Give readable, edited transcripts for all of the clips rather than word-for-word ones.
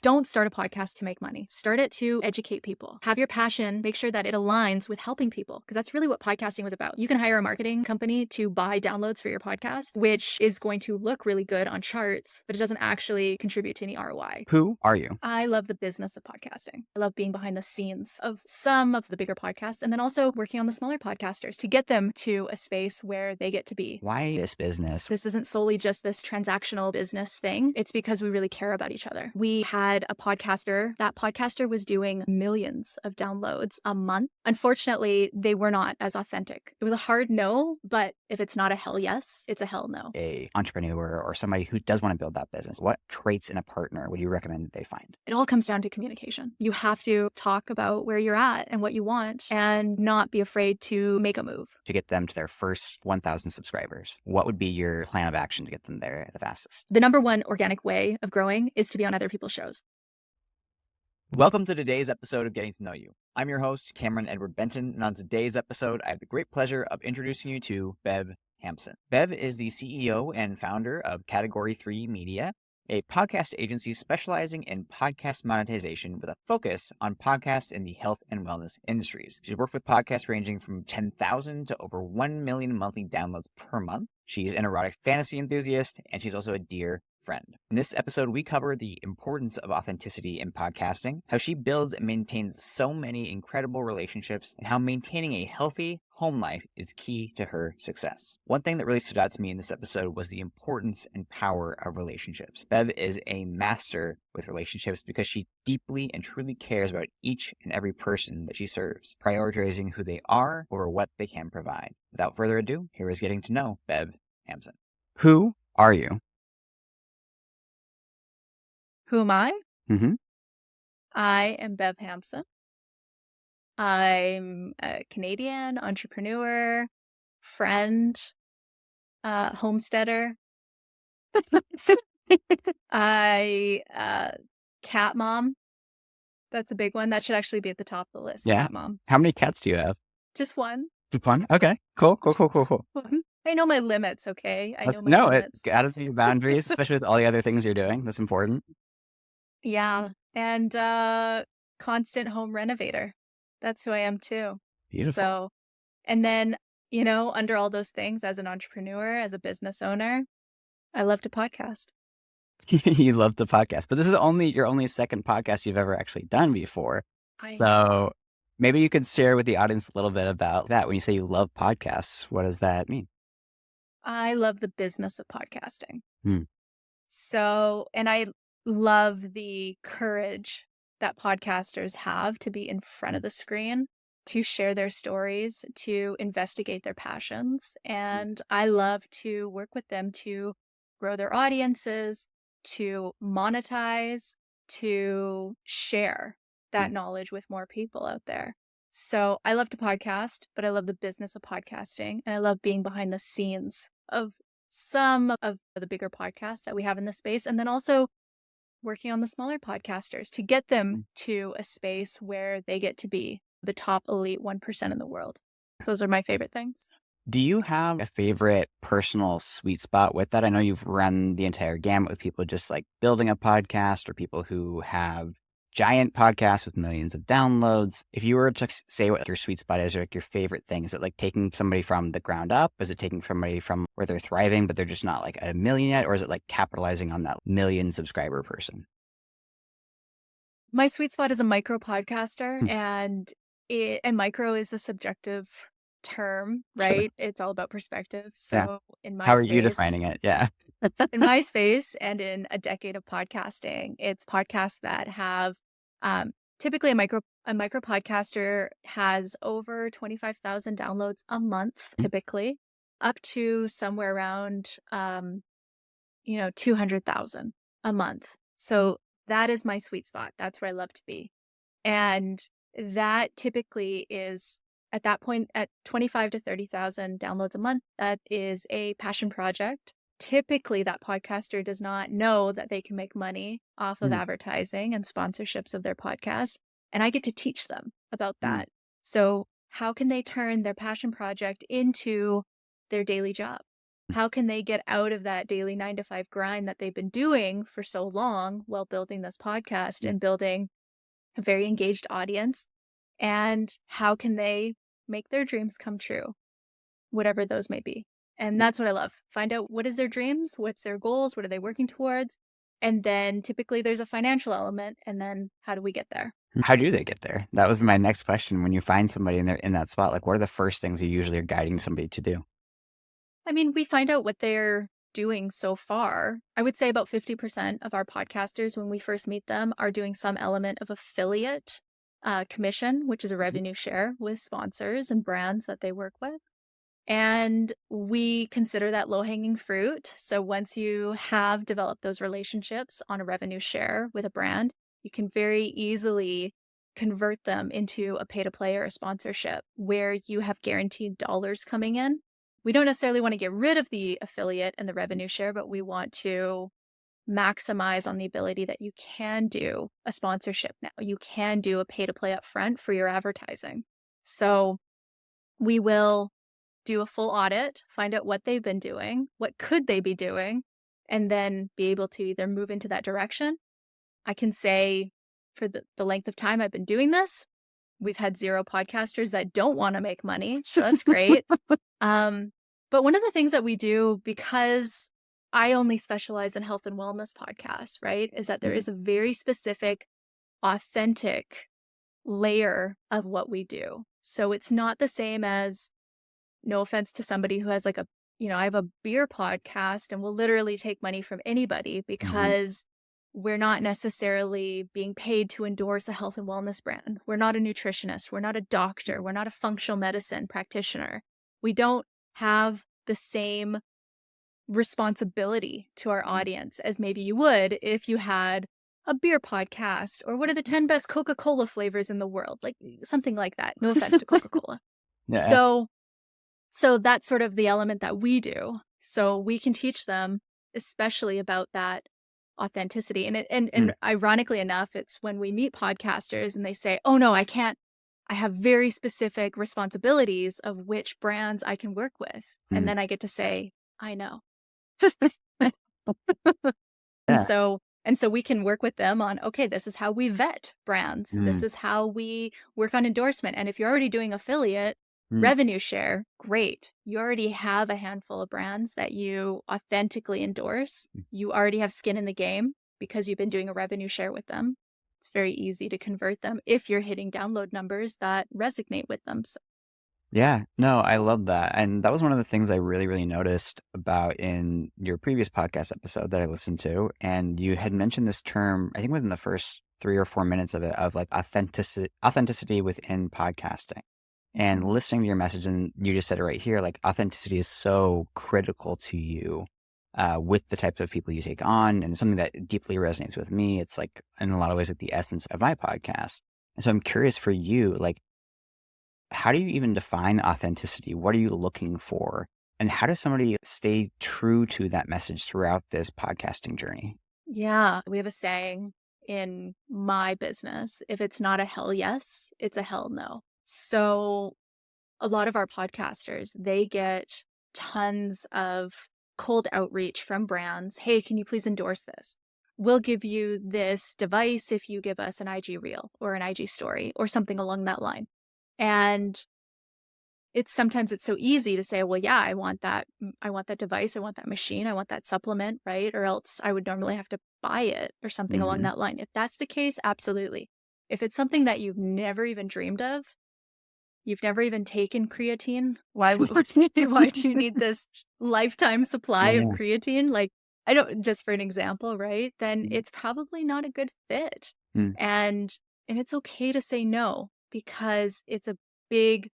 Don't start a podcast to make money. Start it to educate people. Have your passion, make sure that it aligns with helping people, because that's really what podcasting was about. You can hire a marketing company to buy downloads for your podcast, which is going to look really good on charts, but it doesn't actually contribute to any ROI. Who are you? I love the business of podcasting. I love being behind the scenes of some of the bigger podcasts, and then also working on the smaller podcasters to get them to a space where they get to be. Why this business? This isn't solely just this transactional business thing. It's because we really care about each other. We had a podcaster. That podcaster was doing millions of downloads a month. Unfortunately, they were not as authentic. It was a hard no, but if it's not a hell yes, it's a hell no. A entrepreneur or somebody who does want to build that business, what traits in a partner would you recommend that they find? It all comes down to communication. You have to talk about where you're at and what you want and not be afraid to make a move. To get them to their first 1,000 subscribers, what would be your plan of action to get them there the fastest? The number one organic way of growing is to be on other people's shows. Welcome to today's episode of Getting to Know You. I'm your host, Cameron Edward Benton, and on today's episode, I have the great pleasure of introducing you to Bev Hampson. Bev is the CEO and founder of Category 3 Media, a podcast agency specializing in podcast monetization with a focus on podcasts in the health and wellness industries. She's worked with podcasts ranging from 10,000 to over 1 million monthly downloads per month. She's an erotic fantasy enthusiast, and she's also a dear friend. In this episode, we cover the importance of authenticity in podcasting, how she builds and maintains so many incredible relationships, and how maintaining a healthy home life is key to her success. One thing that really stood out to me in this episode was the importance and power of relationships. Bev is a master with relationships because she deeply and truly cares about each and every person that she serves, prioritizing who they are over what they can provide. Without further ado, here is getting to know Bev Hampson. Who are you? Who am I? Mm-hmm. I am Bev Hampson. I'm a Canadian entrepreneur, friend, homesteader. Cat mom. That's a big one. That should actually be at the top of the list. Yeah. Cat mom. How many cats do you have? Just one. Just one? Okay. Cool. I know my limits, okay? I know my No, limits. it's gotta be boundaries, especially with all the other things you're doing. That's important. Yeah. And constant home renovator. That's who I am too. Beautiful. So, and then, under all those things, as an entrepreneur, as a business owner, I love to podcast. You love to podcast, but this is your only second podcast you've ever actually done before. So maybe you could share with the audience a little bit about that. When you say you love podcasts, what does that mean? I love the business of podcasting. Hmm. So, and I love the courage that podcasters have to be in front of the screen, to share their stories, to investigate their passions. And I love to work with them to grow their audiences, to monetize, to share that knowledge with more people out there. So I love to podcast, but I love the business of podcasting, and I love being behind the scenes of some of the bigger podcasts that we have in the space, and then also working on the smaller podcasters to get them to a space where they get to be the top elite 1% in the world. Those are my favorite things. Do you have a favorite personal sweet spot with that? I know you've run the entire gamut with people just like building a podcast or people who have giant podcasts with millions of downloads. If you were to say what your sweet spot is, or like your favorite thing, is it like taking somebody from the ground up? Is it taking somebody from where they're thriving, but they're just not like at a million yet? Or is it like capitalizing on that million subscriber person? My sweet spot is a micro podcaster, and micro is a subjective term, right? Sure. It's all about perspective. So in my How are space, you defining it? Yeah. In my space and in a decade of podcasting, it's podcasts that have typically a micro podcaster has over 25,000 downloads a month, typically, up to somewhere around 200,000 a month. So that is my sweet spot. That's where I love to be. And that typically is at that point at 25 to 30,000 downloads a month. That is a passion project. Typically, that podcaster does not know that they can make money off of advertising and sponsorships of their podcast. And I get to teach them about that. So how can they turn their passion project into their daily job? How can they get out of that daily 9 to 5 grind that they've been doing for so long while building this podcast and building a very engaged audience? And how can they make their dreams come true, whatever those may be? And that's what I love. Find out what is their dreams, what's their goals, what are they working towards? And then typically there's a financial element. And then how do we get there? How do they get there? That was my next question. When you find somebody in that spot, like what are the first things you usually are guiding somebody to do? I mean, we find out what they're doing so far. I would say about 50% of our podcasters, when we first meet them, are doing some element of affiliate commission, which is a revenue share with sponsors and brands that they work with. And we consider that low-hanging fruit. So once you have developed those relationships on a revenue share with a brand, you can very easily convert them into a pay-to-play or a sponsorship where you have guaranteed dollars coming in. We don't necessarily want to get rid of the affiliate and the revenue share, but we want to maximize on the ability that you can do a sponsorship now. You can do a pay-to-play up front for your advertising. So we will do a full audit, find out what they've been doing, what could they be doing, and then be able to either move into that direction. I can say for the length of time I've been doing this, we've had 0 podcasters that don't want to make money. So that's great. But one of the things that we do, because I only specialize in health and wellness podcasts, right, is that there is a very specific, authentic layer of what we do. So it's not the same as, no offense to somebody who has like I have a beer podcast and will literally take money from anybody because we're not necessarily being paid to endorse a health and wellness brand. We're not a nutritionist. We're not a doctor. We're not a functional medicine practitioner. We don't have the same responsibility to our audience as maybe you would if you had a beer podcast or what are the 10 best Coca-Cola flavors in the world, like something like that. No offense to Coca-Cola. Yeah. So that's sort of the element that we do. So we can teach them especially about that authenticity. And ironically enough, it's when we meet podcasters and they say, "Oh no, I can't. I have very specific responsibilities of which brands I can work with." And then I get to say, "I know." And Yeah. so we can work with them on, okay, this is how we vet brands. This is how we work on endorsement. And if you're already doing affiliate revenue share, great. You already have a handful of brands that you authentically endorse. You already have skin in the game because you've been doing a revenue share with them. It's very easy to convert them if you're hitting download numbers that resonate with them. So, Yeah, no, I love that. And that was one of the things I really, really noticed about in your previous podcast episode that I listened to. And you had mentioned this term, I think within the first 3 or 4 minutes of it, of like authenticity within podcasting. And listening to your message, and you just said it right here, like authenticity is so critical to you with the types of people you take on. And it's something that deeply resonates with me. It's like, in a lot of ways, like the essence of my podcast. And so I'm curious for you, like, how do you even define authenticity? What are you looking for? And how does somebody stay true to that message throughout this podcasting journey? yeah, we have a saying in my business, if it's not a hell yes, it's a hell no. So a lot of our podcasters, they get tons of cold outreach from brands. Hey, can you please endorse this? We'll give you this device if you give us an IG reel or an IG story or something along that line. And sometimes it's so easy to say, well, yeah, I want that device, I want that machine, I want that supplement, right? Or else I would normally have to buy it or something along that line. If that's the case, absolutely. If it's something that you've never even dreamed of, you've never even taken creatine, why do you need this lifetime supply of Yeah. creatine? Like, I don't, just for an example, right? Then it's probably not a good fit. Mm, And it's okay to say no because big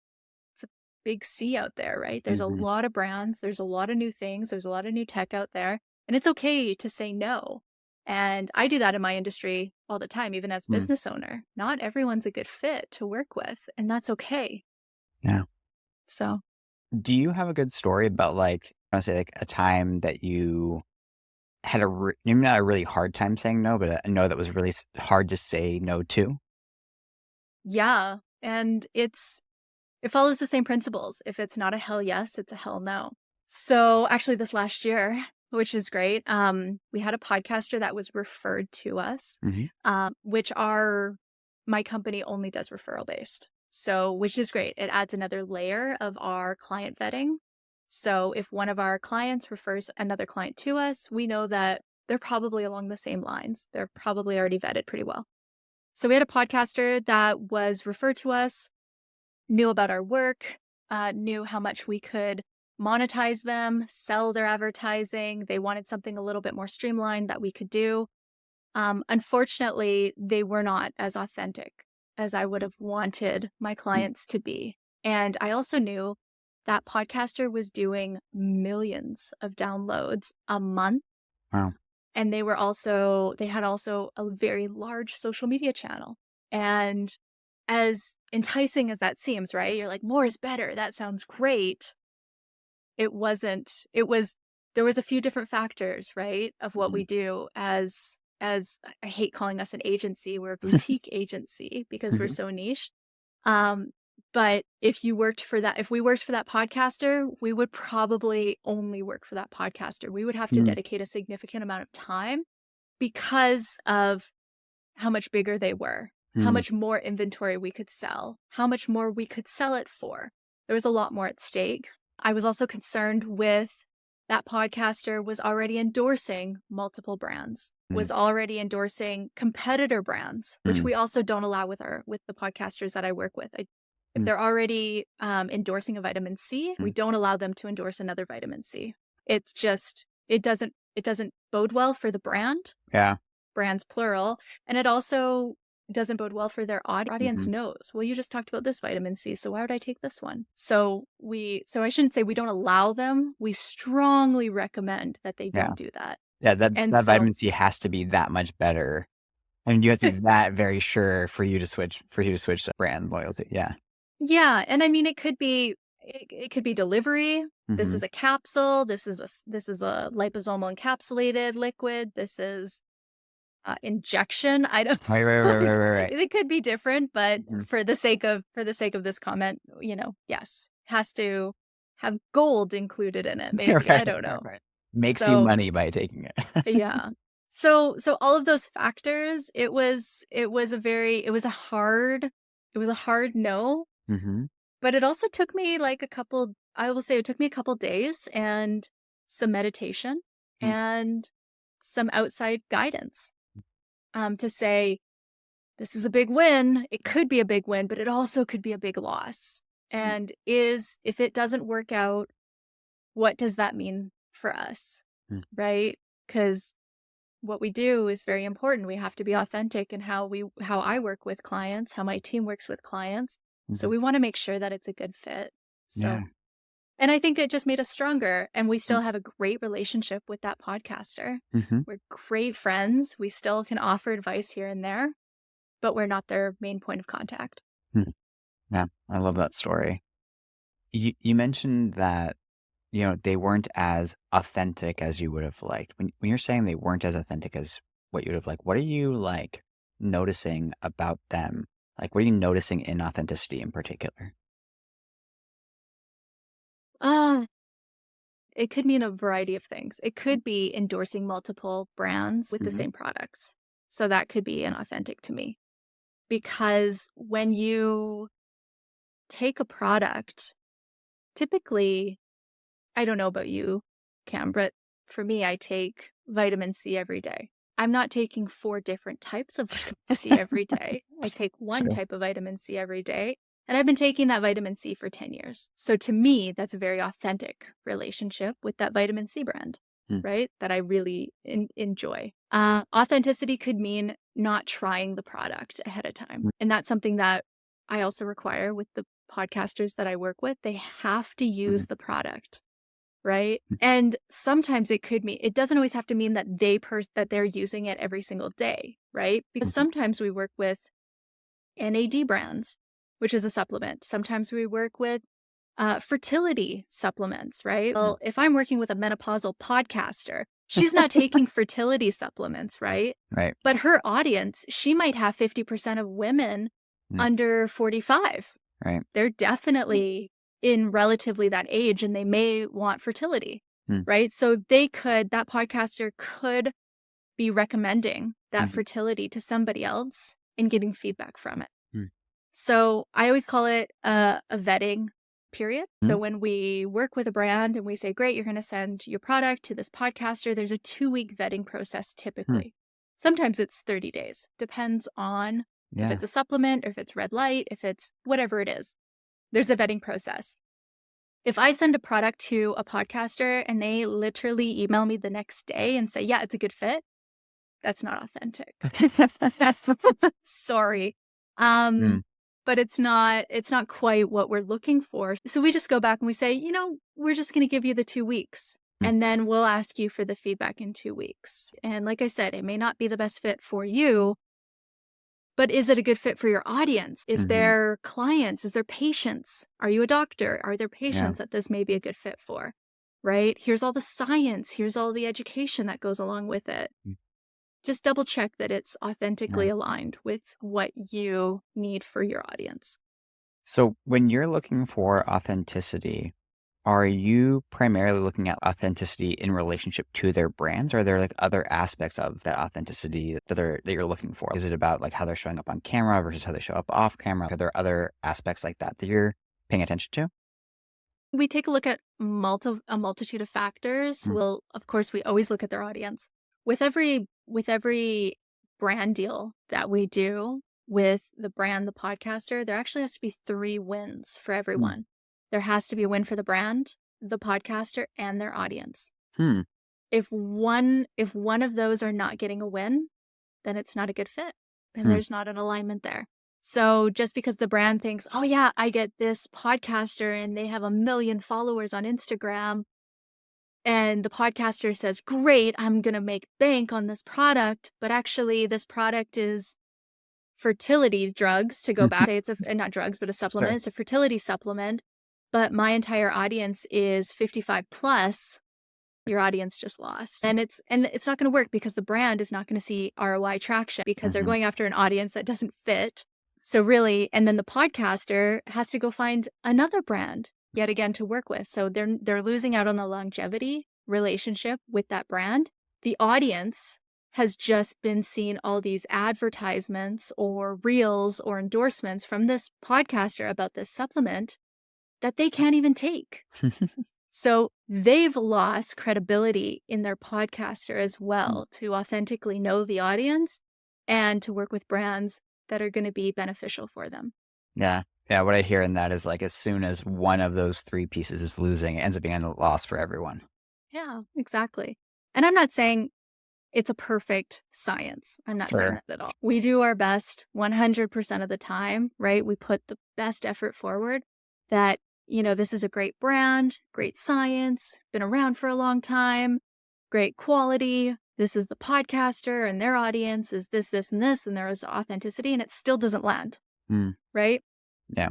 it's a big sea out there, right? There's a mhm, lot of brands, there's a lot of new things, there's a lot of new tech out there, and it's okay to say no. And I do that in my industry all the time, even as mm. business owner. Not everyone's a good fit to work with, and that's okay. Yeah. So, Do you have a good story about like, I want to say like a time that you had maybe not a really hard time saying no, but a no that was really hard to say no to? yeah, and it follows the same principles. If it's not a hell yes, it's a hell no. So actually this last year, which is great, we had a podcaster that was referred to us, Hmm. which my company only does referral based. So, which is great. It adds another layer of our client vetting. So if one of our clients refers another client to us, we know that they're probably along the same lines. They're probably already vetted pretty well. So we had a podcaster that was referred to us, knew about our work, knew how much we could monetize them, sell their advertising. They wanted something a little bit more streamlined that we could do. Unfortunately, they were not as authentic as I would have wanted my clients to be. And I also knew that podcaster was doing millions of downloads a month. Wow. And they had also a very large social media channel. And as enticing as that seems, right? You're like, more is better. That sounds great. It wasn't, there was a few different factors, right? Of what Mhm. we do as I hate calling us an agency. We're a boutique agency because we're Mhm. so niche. Um, but if we worked for that podcaster, we would probably only work for that podcaster. We would have to Mm. dedicate a significant amount of time because of how much bigger they were, how Mm. much more inventory we could sell, how much more we could sell it for. There was a lot more at stake. I was also concerned with that podcaster was already endorsing multiple brands, Mm. was already endorsing competitor brands, which Mm. we also don't allow with the podcasters that I work with. If Mm. they're already endorsing a vitamin C, we Mm. don't allow them to endorse another vitamin C. It's just it doesn't bode well for the brand, Yeah. brands plural, and it also doesn't bode well for their audience Mhm. knows, well, you just talked about this vitamin C, so why would I take this one? So I shouldn't say we don't allow them. We strongly recommend that they Yeah. don't do that. Yeah, that And that so, vitamin C has to be that much better, and you have to be that very sure for you to switch to brand loyalty. Yeah. yeah, and I mean, it could be delivery. This Mhm. is a capsule. This is a liposomal encapsulated liquid. This is injection. I don't Right, right, right, right, like, right, right. it could be different, but Mhm. for the sake of this comment, yes, has to have gold included in it, maybe. Right, I don't right, know. right. Makes you So, money by taking it. yeah. So all of those factors, it was a hard no, Mhm. but it also took me like I will say it took me a couple days and some meditation Mm. and some outside guidance to say, this is a big win. It could be a big win, but it also could be a big loss. Mm. And if it doesn't work out, what does that mean for us? Mm. Right? Because what we do is very important. We have to be authentic in how I work with clients, how my team works with clients. So Mhm. we want to make sure that it's a good fit. Yeah. So, and I think it just made us stronger. And we Mm. still have a great relationship with that podcaster. Mhm. We're great friends. We still can offer advice here and there, but we're not their main point of contact. Mm. Yeah, I love that story. You mentioned that, they weren't as authentic as you would have liked. When you're saying they weren't as authentic as what you would have liked, what are you, like, noticing about them? Like, what are you noticing in authenticity in particular? Ah, it could mean a variety of things. It could be endorsing multiple brands with the Mhm. same products. So that could be inauthentic to me because when you take a product, typically, I don't know about you, Cam, but for me, I take vitamin C every day. I'm not taking 4 different types of vitamin C every day. I take one Sure. type of vitamin C every day, and I've been taking that vitamin C for 10 years. So to me, that's a very authentic relationship with that vitamin C brand, Mm. right? That I really enjoy. Authenticity could mean not trying the product ahead of time. Mm. And that's something that I also require with the podcasters that I work with. They have to Mhm. use the product. Right? Mm. And sometimes it doesn't always have to mean that that they're using it every single day, right? Because Mhm. sometimes we work with NAD brands, which is a supplement. Sometimes we work with fertility supplements, right? Mm. Well, if I'm working with a menopausal podcaster, she's not taking fertility supplements, right? Right. But her audience, she might have 50% of women Mm. under 45. Right. They're definitely in relatively that age and they may want fertility, Hmm. right? So that podcaster could be recommending that Mhm. fertility to somebody else and getting feedback from it. Hmm. So I always call it a vetting period. So Mhm. when we work with a brand and we say, great, you're going to send your product to this podcaster, there's a 2-week vetting process Hmm. typically. Sometimes it's 30 days, depends on if Yeah. it's a supplement, or if it's red light, if it's whatever it is. There's a vetting process. If I send a product to a podcaster and they literally email me the next day and say, yeah, it's a good fit, that's not authentic. Sorry. Mm. But it's not quite what we're looking for. So we just go back and we say, we're just going to give you the 2 weeks Mm. and then we'll ask you for the feedback in 2 weeks. And like I said, it may not be the best fit for you, but is it a good fit for your audience? Is Mhm. there clients? Is there patients? Are you a doctor? Are there Yeah. patients that this may be a good fit for? Right? Here's all the science. Here's all the education that goes along with it. Mm. Just double check that it's Yeah. authentically aligned with what you need for your audience. So when you're looking for authenticity, are you primarily looking at authenticity in relationship to their brands, or are there like other aspects of that authenticity that you're looking for? Is it about like how they're showing up on camera versus how they show up off camera? Are there other aspects like that that you're paying attention to? We take a look at a multitude of factors. Mm. Of course, we always look at their audience. With every brand deal that we do with the brand, the podcaster, there actually has to be 3 wins for Mm. everyone. There has to be a win for the brand, the podcaster, and their audience. Hmm. If one of those are not getting a win, then it's not a good fit. Then Hmm. there's not an alignment there. So just because the brand thinks, oh yeah, I get this podcaster and they have 1 million followers on Instagram, and the podcaster says, great, I'm going to make bank on this product, but actually this product is fertility drugs, to go back, say it's not drugs, but a supplement. Sure. It's a fertility supplement, but my entire audience is 55 plus. Your audience just lost. And it's not going to work because the brand is not going to see ROI traction because they're Hmm. going after an audience that doesn't fit. So really, and then the podcaster has to go find another brand yet again to work with. So they're losing out on the longevity relationship with that brand. The audience has just been seeing all these advertisements or reels or endorsements from this podcaster about this supplement that they can't even take. So they've lost credibility in their podcaster as well to authentically know the audience and to work with brands that are going to be beneficial for them. Yeah. Yeah. What I hear in that is like as soon as one of those three pieces is losing, it ends up being a loss for everyone. Yeah, exactly. And I'm not saying it's a perfect science. I'm not saying Sure. that at all. We do our best 100% of the time, right? We put the best effort forward that, this is a great brand, great science, been around for a long time, great quality. This is the podcaster and their audience is this, and this, and there is authenticity, and it still doesn't land, Mm. right? Yeah.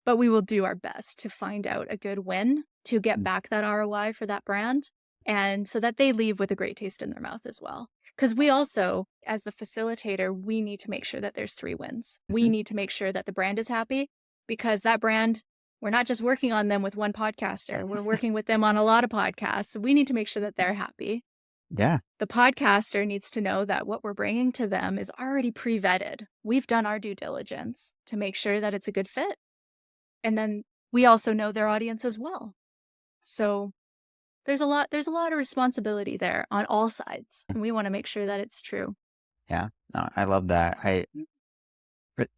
But we will do our best to find out a good win to get Mm. back that ROI for that brand. And so that they leave with a great taste in their mouth as well. Because we also, as the facilitator, we need to make sure that there's 3 wins. We Mhm. need to make sure that the brand is happy because that brand, we're not just working on them with one podcaster, we're working with them on a lot of podcasts. So we need to make sure that they're happy. Yeah. The podcaster needs to know that what we're bringing to them is already pre-vetted. We've done our due diligence to make sure that it's a good fit. And then we also know their audience as well. So there's a lot of responsibility there on all sides. And we want to make sure that it's true. Yeah. No, I love that.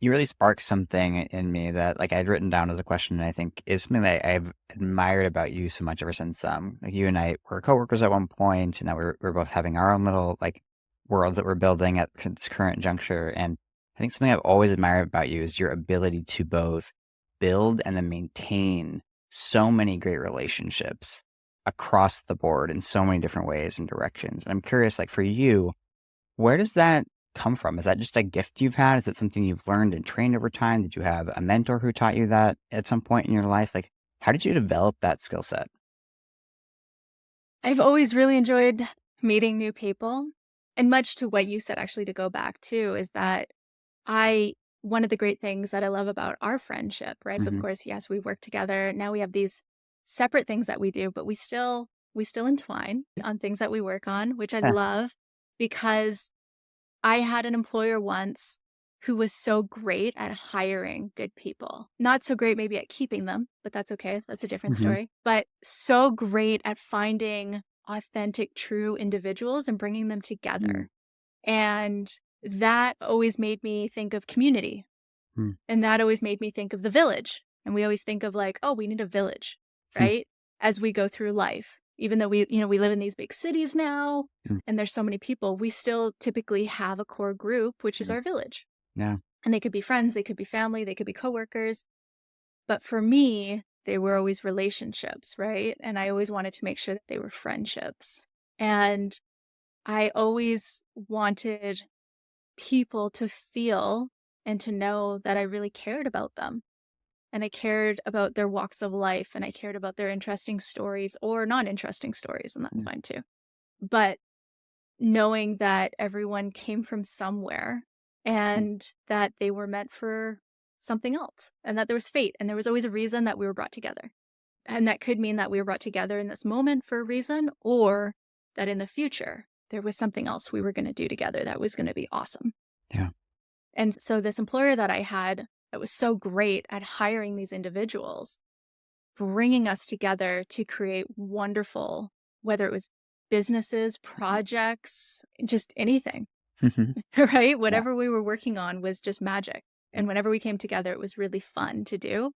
You really sparked something in me that like I'd written down as a question, and I think is something that I've admired about you so much ever since like you and I were coworkers at one point, and now we're both having our own little like worlds that we're building at this current juncture. And I think something I've always admired about you is your ability to both build and then maintain so many great relationships across the board in so many different ways and directions. And I'm curious, like for you, where does that come from? Is that just a gift you've had? Is it something you've learned and trained over time? Did you have a mentor who taught you that at some point in your life? Like, how did you develop that skill set? I've always really enjoyed meeting new people. And much to what you said, actually, to go back to, is that I one of the great things that I love about our friendship, right? So of Mhm. course, yes, we work together. Now we have these separate things that we do, but we still entwine on things that we work on, which I Yeah. love because I had an employer once who was so great at hiring good people. Not so great maybe at keeping them, but that's okay. That's a different Mhm. story. But so great at finding authentic, true individuals and bringing them Mm. together. And that always made me think of community. Mm. And that always made me think of the village. And we always think of like, oh, we need a village, Hmm. right? As we go through life. Even though we live in these big cities now Mm. and there's so many people, we still typically have a core group, which is Mm. our village. Yeah. And they could be friends, they could be family, they could be coworkers. But for me, they were always relationships, right? And I always wanted to make sure that they were friendships. And I always wanted people to feel and to know that I really cared about them. And I cared about their walks of life and I cared about their interesting stories or non interesting stories, and that's Mm. fine too. But knowing that everyone came from somewhere Mm. and that they were meant for something else and that there was fate and there was always a reason that we were brought together. And that could mean that we were brought together in this moment for a reason, or that in the future there was something else we were going to do together that was going to be awesome. Yeah. And so this employer that I had that was so great at hiring these individuals, bringing us together to create wonderful, whether it was businesses, projects, just anything, Mhm. right? Yeah. Whatever we were working on was just magic. And whenever we came together, it was really fun to do.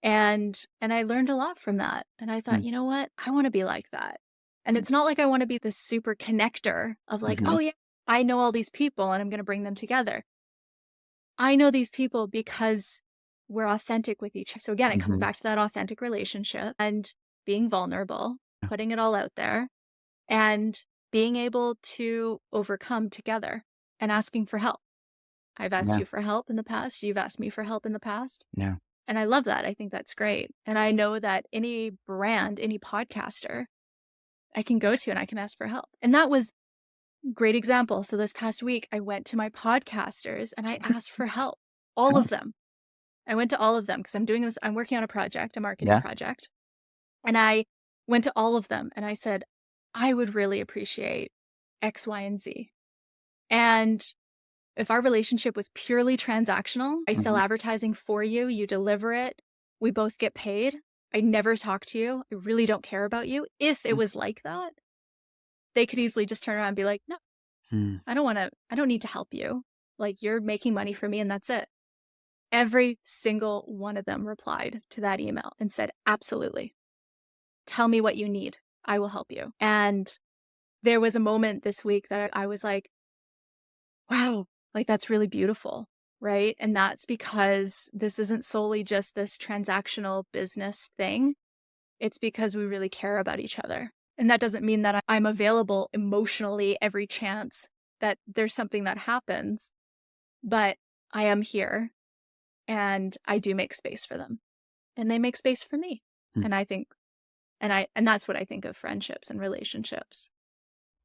And I learned a lot from that. And I thought, Mm. you know what? I want to be like that. And it's not like I want to be this super connector of like, Mhm. oh yeah, I know all these people and I'm going to bring them together. I know these people because we're authentic with each other. So again, it comes Mhm. back to that authentic relationship and being vulnerable, putting it all out there and being able to overcome together and asking for help. I've asked Yeah. you for help in the past. You've asked me for help in the past. Yeah. And I love that. I think that's great. And I know that any brand, any podcaster I can go to and I can ask for help. And that was a great example. So this past week, I went to my podcasters and I asked for help, all Oh. of them. I went to all of them because I'm working on a project, a marketing Yeah. project. And I went to all of them and I said, I would really appreciate X, Y, and Z. And if our relationship was purely transactional, I sell Mhm. advertising for you, you deliver it, we both get paid. I never talk to you. I really don't care about you. If it Mm. was like that, they could easily just turn around and be like, no, Mm. I don't need to help you. Like you're making money for me and that's it. Every single one of them replied to that email and said, absolutely. Tell me what you need. I will help you. And there was a moment this week that I was like, wow, like that's really beautiful. Right. And that's because this isn't solely just this transactional business thing. It's because we really care about each other. And that doesn't mean that I'm available emotionally every chance that there's something that happens, but I am here and I do make space for them and they make space for me. Mm. And I think, and that's what I think of friendships and relationships.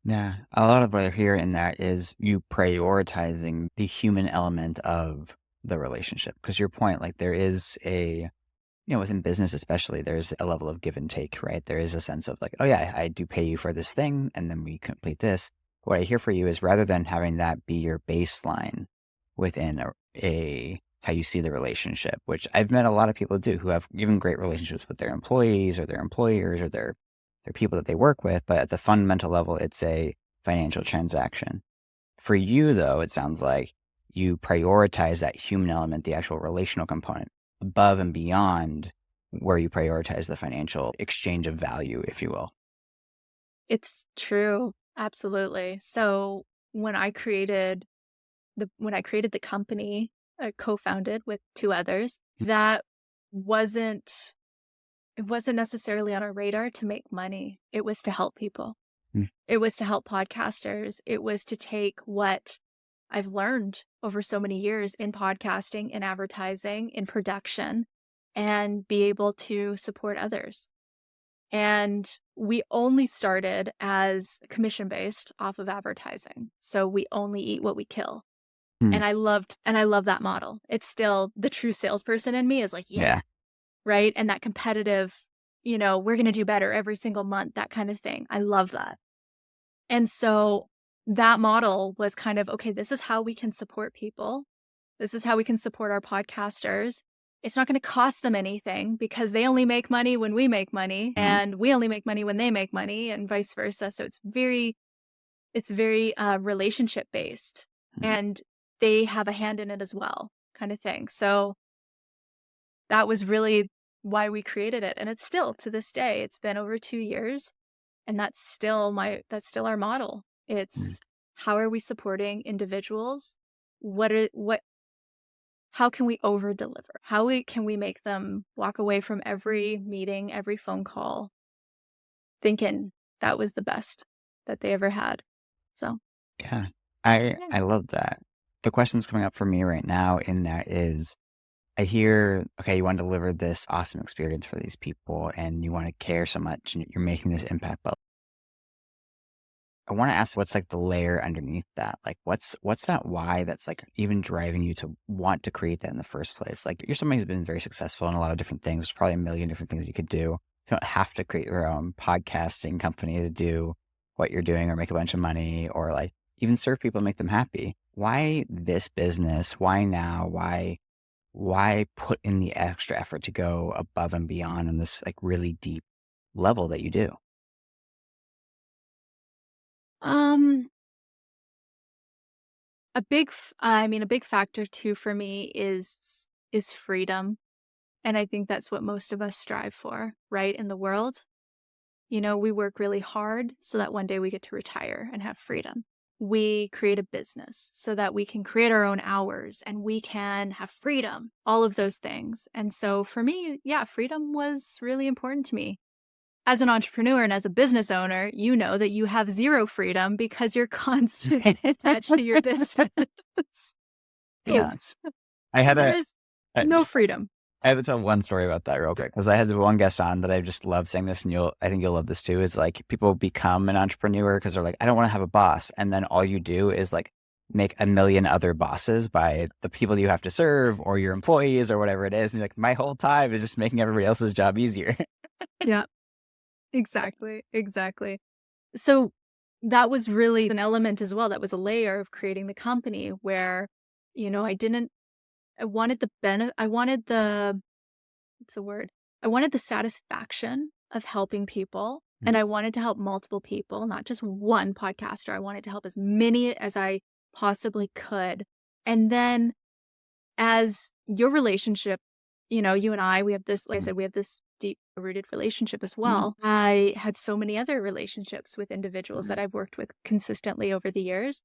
Yeah. A lot of what I hear in that is you prioritizing the human element of the relationship. Because your point, like there is within business especially, there's a level of give and take, right? There is a sense of like, oh yeah, I do pay you for this thing, and then we complete this. What I hear for you is rather than having that be your baseline within a how you see the relationship, which I've met a lot of people do who have even great relationships with their employees or their employers or their people that they work with, but at the fundamental level, it's a financial transaction. For you, though, it sounds like you prioritize that human element, the actual relational component, above and beyond where you prioritize the financial exchange of value, if you will. It's true. Absolutely. So when I created the company, I co-founded with two others, that wasn't it wasn't necessarily on our radar to make money. It was to help people. Mm. It was to help podcasters. It was to take what I've learned over so many years in podcasting, in advertising, in production, and be able to support others. And we only started as commission based off of advertising. So we only eat what we kill. Mm. And I love that model. It's still the true salesperson in me is like, yeah, Yeah. right? And that competitive, we're going to do better every single month, that kind of thing. I love that. And so that model was kind of, okay, this is how we can support people. This is how we can support our podcasters. It's not going to cost them anything because they only make money when we make money Mhm. and we only make money when they make money and vice versa. So it's very relationship based Mhm. and they have a hand in it as well, kind of thing. So that was really why we created it. And it's still to this day, it's been over 2 years. And that's still our model. Mhm. It's how are we supporting individuals? What how can we over deliver? Can we make them walk away from every meeting, every phone call thinking that was the best that they ever had? So, Yeah. I yeah. I love that. The questions coming up for me right now in that is I hear, okay, you want to deliver this awesome experience for these people and you want to care so much and you're making this impact, but I want to ask what's like the layer underneath that? Like what's that why that's like even driving you to want to create that in the first place? Like you're somebody who's been very successful in a lot of different things. There's probably a million different things you could do. You don't have to create your own podcasting company to do what you're doing or make a bunch of money or like even serve people and make them happy. Why this business? Why now? Why put in the extra effort to go above and beyond on this like really deep level that you do? Um, a big factor too for me is freedom, and I think that's what most of us strive for, right, in the world. We work really hard so that one day we get to retire and have freedom. We create a business so that we can create our own hours and we can have freedom, all of those things. And so for me, yeah, freedom was really important to me. As an entrepreneur and as a business owner, you know that you have zero freedom because you're constantly attached to your business. Yeah. I So had there a is I no freedom. I have to tell one story about that real quick because I had the one guest on that I just love saying this, and I think you'll love this too. Is like people become an entrepreneur because they're like, I don't want to have a boss, and then all you do is like make a million other bosses by the people you have to serve or your employees or whatever it is. And you're like, my whole time is just making everybody else's job easier. Yeah, exactly. Exactly. So that was really an element as well. That was a layer of creating the company where, I didn't, I wanted what's the word? I wanted the satisfaction of helping people and Mhm. I wanted to help multiple people, not just one podcaster. I wanted to help as many as I possibly could. And then as your relationship, you and I, we have this, like I Mhm. said, we have this deep rooted relationship as well. I had so many other relationships with individuals that Mhm. I've worked with consistently over the years.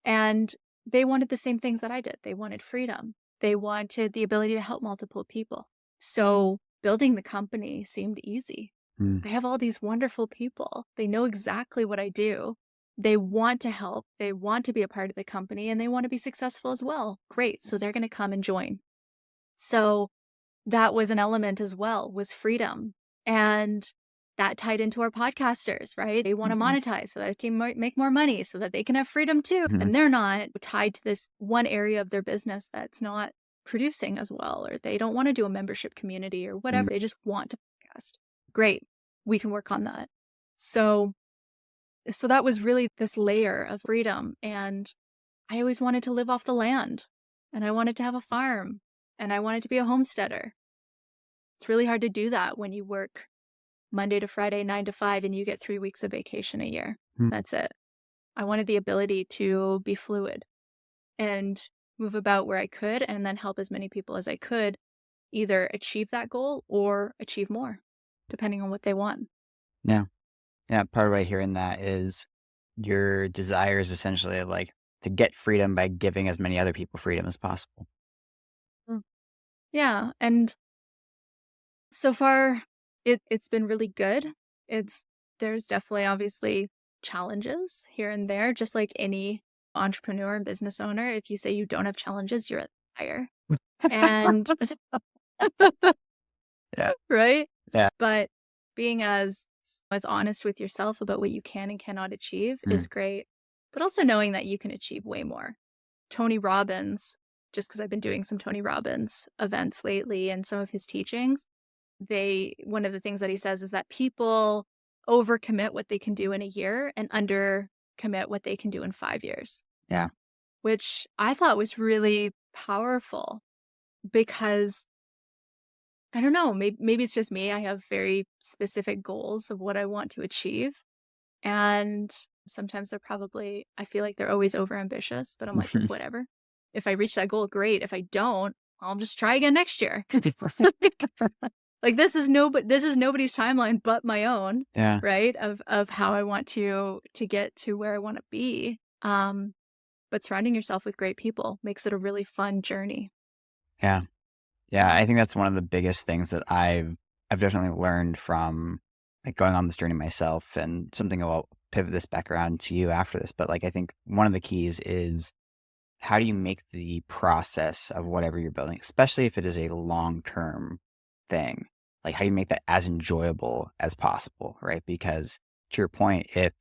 And they wanted the same things that I did. They wanted freedom. They wanted the ability to help multiple people. So building the company seemed easy. Mhm. I have all these wonderful people. They know exactly what I do. They want to help. They want to be a part of the company and they want to be successful as well. Great. So they're going to come and join. So that was an element as well, was freedom. And that tied into our podcasters, right? They want to Mhm. monetize so that they can make more money so that they can have freedom too. Mhm. And they're not tied to this one area of their business that's not producing as well, or they don't want to do a membership community or Mhm. whatever. They just want to podcast. Great. We can work on that. So, so that was really this layer of freedom. And I always wanted to live off the land and I wanted to have a farm and I wanted to be a homesteader. It's really hard to do that when you work Monday to Friday, 9 to 5, and you get 3 weeks of vacation a year. Mhm. That's it. I wanted the ability to be fluid and move about where I could and then help as many people as I could either achieve that goal or achieve more, depending on what they want. Yeah. Yeah. Part of what I hear in that is your desire is essentially like to get freedom by giving as many other people freedom as possible. Mm. Yeah. And so far, it's been really good. It's There's definitely obviously challenges here and there, just like any entrepreneur and business owner. If you say you don't have challenges, you're a liar. And Yeah. right? Yeah. But being as honest with yourself about what you can and cannot achieve Mm. is great. But also knowing that you can achieve way more. Tony Robbins, just because I've been doing some Tony Robbins events lately and some of his teachings, one of the things that he says is that people overcommit what they can do in a year and undercommit what they can do in 5 years. Yeah. Which I thought was really powerful because I don't know, maybe it's just me. I have very specific goals of what I want to achieve. And sometimes I feel like they're always overambitious, but I'm like, whatever. If I reach that goal, great. If I don't, I'll just try again next year. Like this is nobody's timeline but my own, Yeah. right? Of how I want to get to where I want to be. But surrounding yourself with great people makes it a really fun journey. Yeah. Yeah. I think that's one of the biggest things that I've definitely learned from like going on this journey myself, and something I'll pivot this back around to you after this. But like, I think one of the keys is, how do you make the process of whatever you're building, especially if it is a long-term thing, like how do you make that as enjoyable as possible, right? Because to your point, if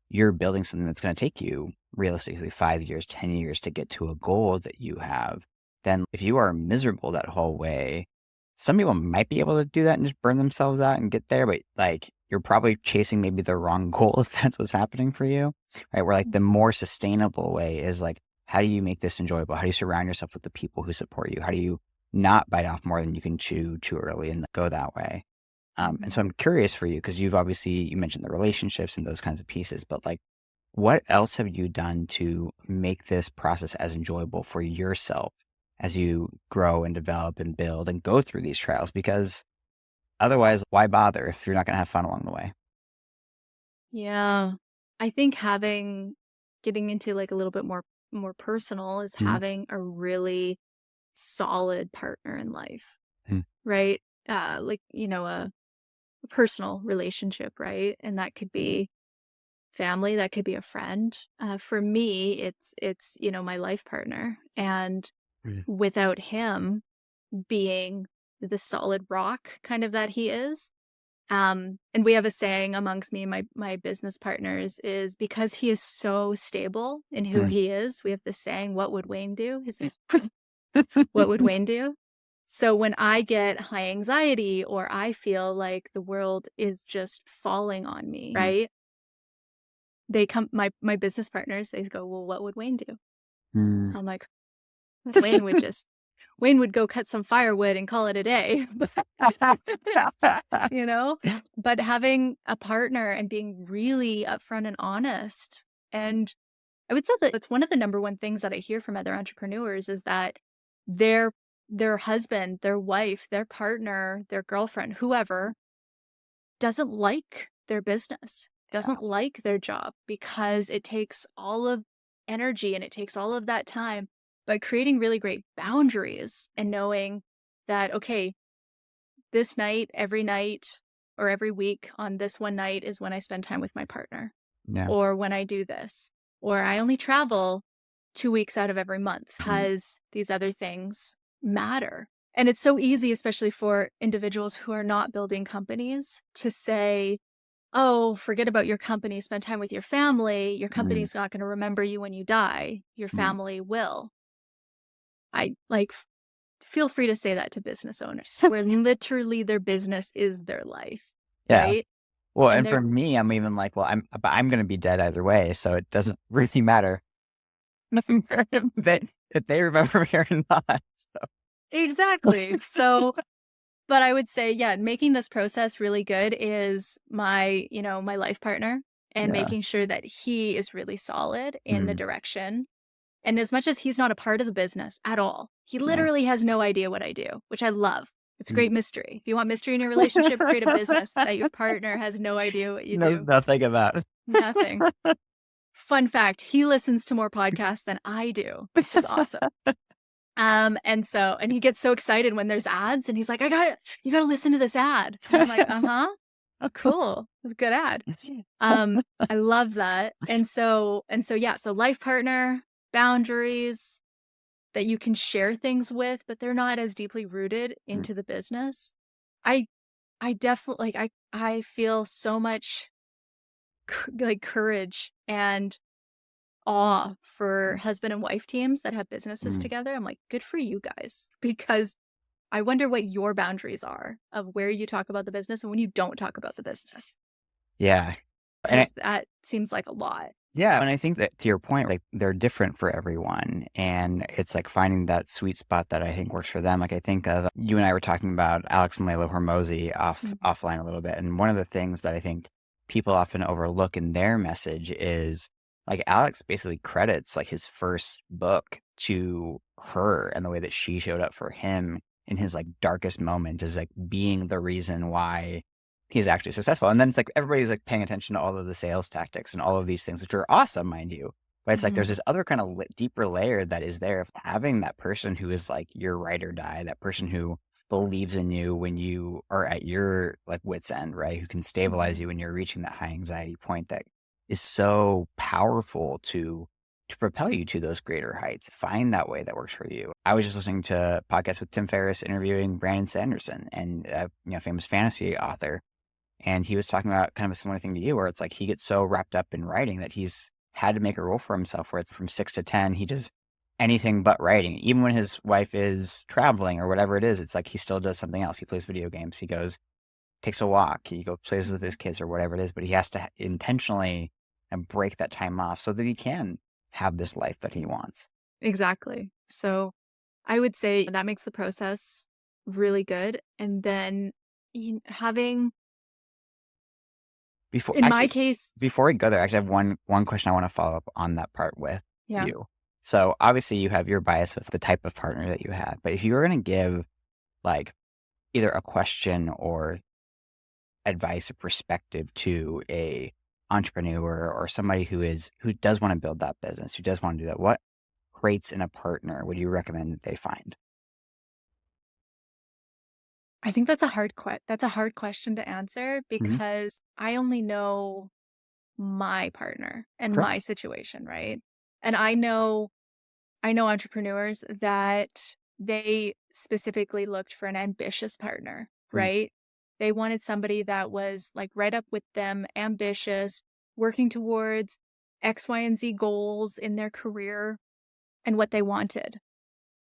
you're building something that's going to take you realistically 5 years, 10 years to get to a goal that you have, then if you are miserable that whole way, some people might be able to do that and just burn themselves out and get there, but like you're probably chasing maybe the wrong goal if that's what's happening for you, right? Where like the more sustainable way is like, how do you make this enjoyable? How do you surround yourself with the people who support you? How do you not bite off more than you can chew too early and go that way? And so I'm curious for you, because you mentioned the relationships and those kinds of pieces, but like, what else have you done to make this process as enjoyable for yourself as you grow and develop and build and go through these trials? Because otherwise, why bother if you're not going to have fun along the way? Yeah. I think getting into like a little bit more personal is Mhm. having a really solid partner in life, Mm. right? Like, a personal relationship, right? And that could be family, that could be a friend. For me, it's my life partner. And Mm. without him being the solid rock kind of that he is, and we have a saying amongst me and my business partners is, because he is so stable in who Mm. he is, we have the saying, what would Wayne do? What would Wayne do? So when I get high anxiety or I feel like the world is just falling on me, Mm. right? My business partners, they go, well, what would Wayne do? Mm. I'm like, Wayne would go cut some firewood and call it a day. you know? But having a partner and being really upfront and honest. And I would say that it's one of the number one things that I hear from other entrepreneurs is that their husband, their wife, their partner, their girlfriend, whoever doesn't like their business, doesn't like their job, because it takes all of energy and it takes all of that time. But creating really great boundaries and knowing that, okay, this night, every night, or every week on this one night is when I spend time with my partner, Yeah. or when I do this, or I only travel 2 weeks out of every month because these other things matter. And it's so easy, especially for individuals who are not building companies, to say, oh, forget about your company, spend time with your family. Your Mm. company's not going to remember you when you die. Your Mm. family will. I like feel free to say that to business owners where literally their business is their life, Yeah. right? Well, And and they're for me, I'm even like, well, I'm going to be dead either way, so it doesn't really matter. Nothing that if they remember me or not. So. exactly. So, but I would say, yeah, making this process really good is my life partner, and Yeah. making sure that he is really solid in the Mm. direction. And as much as he's not a part of the business at all, he Yeah. literally has no idea what I do, which I love. It's a Mm. great mystery. If you want mystery in your relationship, create a business that your partner has no idea what you Knows do. nothing about it. Nothing. Fun fact, he listens to more podcasts than I do, which is awesome. And he gets so excited when there's ads and he's like, you gotta listen to this ad. And I'm like, uh-huh, cool. It's a good ad. I love that. Yeah, so life partner, boundaries that you can share things with, but they're not as deeply rooted Mm. into the business. I I definitely I feel so much like courage and awe for husband and wife teams that have businesses Mm. together. I'm like, good for you guys, because I wonder what your boundaries are of where you talk about the business and when you don't talk about the business, Yeah. And because that seems like a lot. yeah, and I think that to your point, like they're different for everyone. And it's like finding that sweet spot that I think works for them. Like I think of you and I were talking about Alex and Layla Hormozy Mhm. offline a little bit. And one of the things that I think people often overlook in their message is like Alex basically credits like his first book to her and the way that she showed up for him in his like darkest moment is like being the reason why he's actually successful. And then it's like everybody's like paying attention to all of the sales tactics and all of these things, which are awesome, mind you. But it's like there's Mhm. this other kind of deeper layer that is there of having that person who is like your ride or die, that person who believes in you when you are at your like wits end, right? Who can stabilize Mhm. you when you're reaching that high anxiety point that is so powerful to propel you to those greater heights. Find that way that works for you. I was just listening to a podcast with Tim Ferriss interviewing Brandon Sanderson, and famous fantasy author, and he was talking about kind of a similar thing to you, where it's like he gets so wrapped up in writing that he's had to make a rule for himself where it's from 6 to 10, he does anything but writing. Even when his wife is traveling or whatever it is, it's like he still does something else. He plays video games. He goes, takes a walk. He goes, plays with his Mhm. kids or whatever it is, but he has to intentionally break that time off so that he can have this life that he wants. Exactly. So I would say that makes the process really good. And then having, Before in my actually, case, before we go there, actually, I have one question I want to follow up on that part with yeah, you. So obviously, you have your bias with the type of partner that you have, but if you were going to give like either a question or advice or perspective to a entrepreneur or somebody who does want to build that business, who does want to do that, what traits in a partner would you recommend that they find? I think that's a hard question to answer Hmm. because I only know my partner and Sure. my situation, right? And I know entrepreneurs that they specifically looked for an ambitious partner, Mm, right? They wanted somebody that was like right up with them, ambitious, working towards X, Y, and Z goals in their career and what they wanted.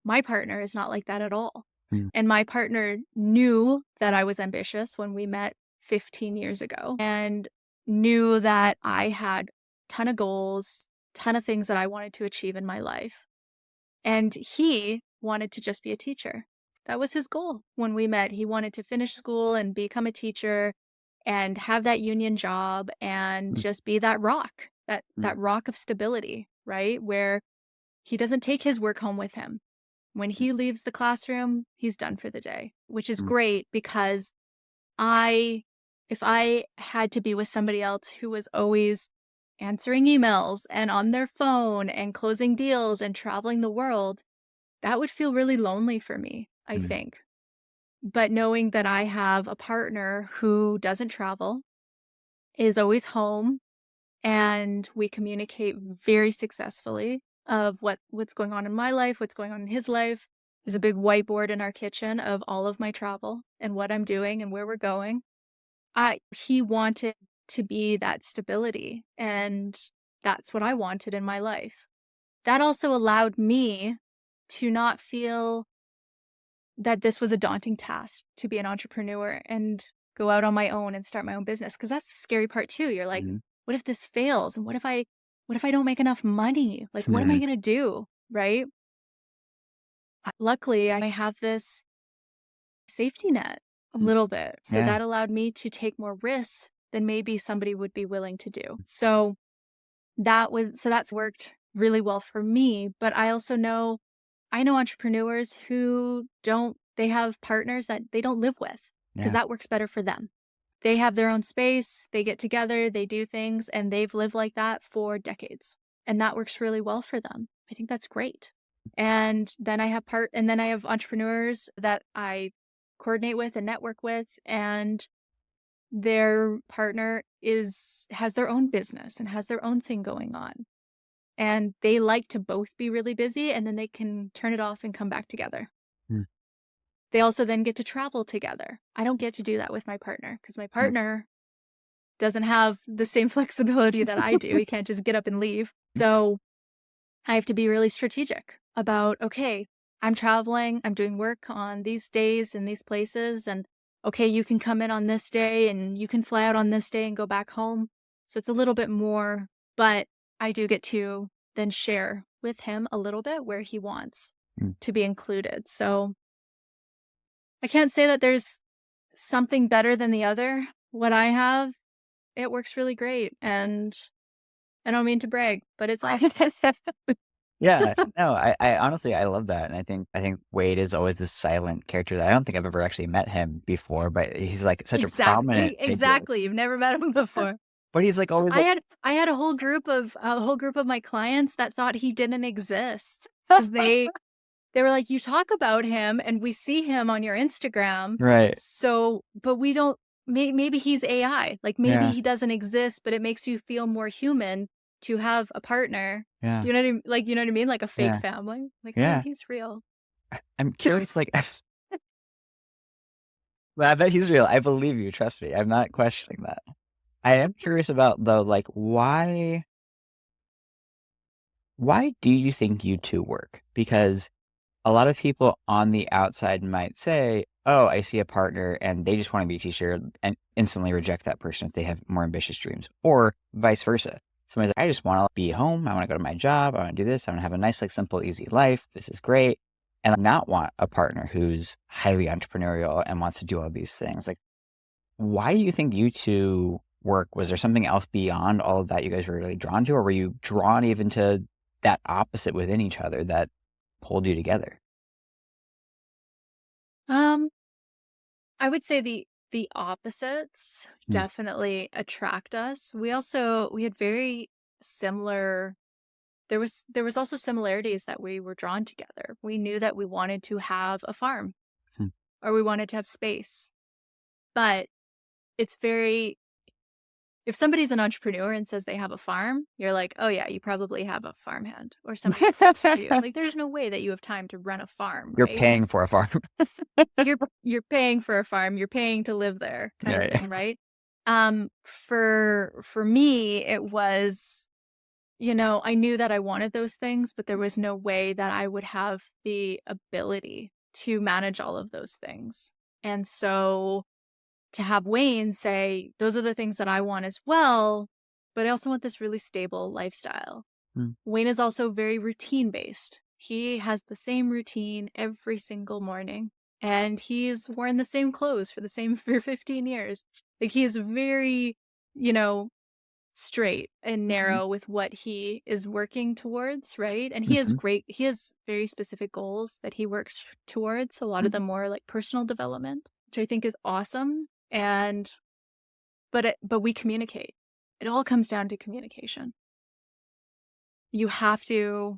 My partner is not like that at all. mm, And my partner knew that I was ambitious when we met 15 years ago and knew that I had ton of goals, ton of things that I wanted to achieve in my life. And he wanted to just be a teacher. That was his goal when we met. He wanted to finish school and become a teacher and have that union job and mm, just be that rock, mm, that rock of stability, right? Where he doesn't take his work home with him. When he leaves the classroom, he's done for the day, which is mm, great because I if I had to be with somebody else who was always answering emails and on their phone and closing deals and traveling the world, that would feel really lonely for me, I mm, think. But knowing that I have a partner who doesn't travel, is always home, and we communicate very successfully of what's going on in my life, what's going on in his life. There's a big whiteboard in our kitchen of all of my travel and what I'm doing and where we're going. I He wanted to be that stability, and that's what I wanted in my life. That also allowed me to not feel that this was a daunting task to be an entrepreneur and go out on my own and start my own business, because that's the scary part too. You're like, mm, what if this fails? And what if I don't make enough money? Like, what am I mm, going to do? Right? Luckily, I have this safety net a mm. little bit. So Yeah. that allowed me to take more risks than maybe somebody would be willing to do. So that's worked really well for me, but I know entrepreneurs who don't they have partners that they don't live with because Yeah. that works better for them. They have their own space, they get together, they do things, and they've lived like that for decades. And that works really well for them. I think that's great. And then I have entrepreneurs that I coordinate with and network with, and their partner is has their own business and has their own thing going on. And they like to both be really busy, and then they can turn it off and come back together. Mm, They also then get to travel together. I don't get to do that with my partner because my mm, partner doesn't have the same flexibility that I do. He can't just get up and leave. So I have to be really strategic about, okay, I'm traveling, I'm doing work on these days in these places, and okay, you can come in on this day and you can fly out on this day and go back home. So it's a little bit more, but I do get to then share with him a little bit where he wants Mm. to be included. So I can't say that there's something better than the other. What I have, it works really great. And I don't mean to brag, but it's awesome. Yeah, no, I honestly I love that, and I think Wade is always this silent character that I don't think I've ever actually met him before, but he's like such a prominent Exactly, figure. exactly. You've never met him before. But he's like always like, I had a whole group of my clients that thought he didn't exist because they were like, "You talk about him and we see him on your Instagram, right, so but we don't maybe he's AI. Like maybe yeah, he doesn't exist, but it makes you feel more human to have a partner." yeah, Do you know what I mean? Like, you know what I mean? Like a fake yeah, family. Like, no, yeah. he's real. I'm curious, like, well, I bet he's real. I believe you. Trust me. I'm not questioning that. I am curious about though, like, why do you think you two work? Because a lot of people on the outside might say, "Oh, I see a partner and they just want to be a teacher," and instantly reject that person if they have more ambitious dreams, or vice versa. Somebody's like, "I just want to be home. I want to go to my job. I want to do this. I want to have a nice, like, simple, easy life. This is great." And not want a partner who's highly entrepreneurial and wants to do all these things. Like, why do you think you two work? Was there something else beyond all of that you guys were really drawn to, or were you drawn even to that opposite within each other that pulled you together? Um, I would say the opposites Hmm. definitely attract us. We had very similar there was also similarities that we were drawn together. We knew that we wanted to have a farm Hmm. or we wanted to have space. But it's very if somebody's an entrepreneur and says they have a farm, you're like, "Oh yeah, you probably have a farmhand or somebody that works for you." Like there's no way that you have time to run a farm, You're right? paying for a farm. You're paying for a farm, you're paying to live there kind of Yeah, thing, right? For me, it was, I knew that I wanted those things, but there was no way that I would have the ability to manage all of those things. And so to have Wayne say, those are the things that I want as well, but I also want this really stable lifestyle. Hmm. Wayne is also very routine based. He has the same routine every single morning, and he's worn the same clothes for the same for 15 years. Like he is very, you know, straight and Mhm. narrow with what he is working towards, right? And Mhm. he has very specific goals that he works towards, a lot of them more like personal development, which I think is awesome. And but we communicate. It all comes down to communication. You have to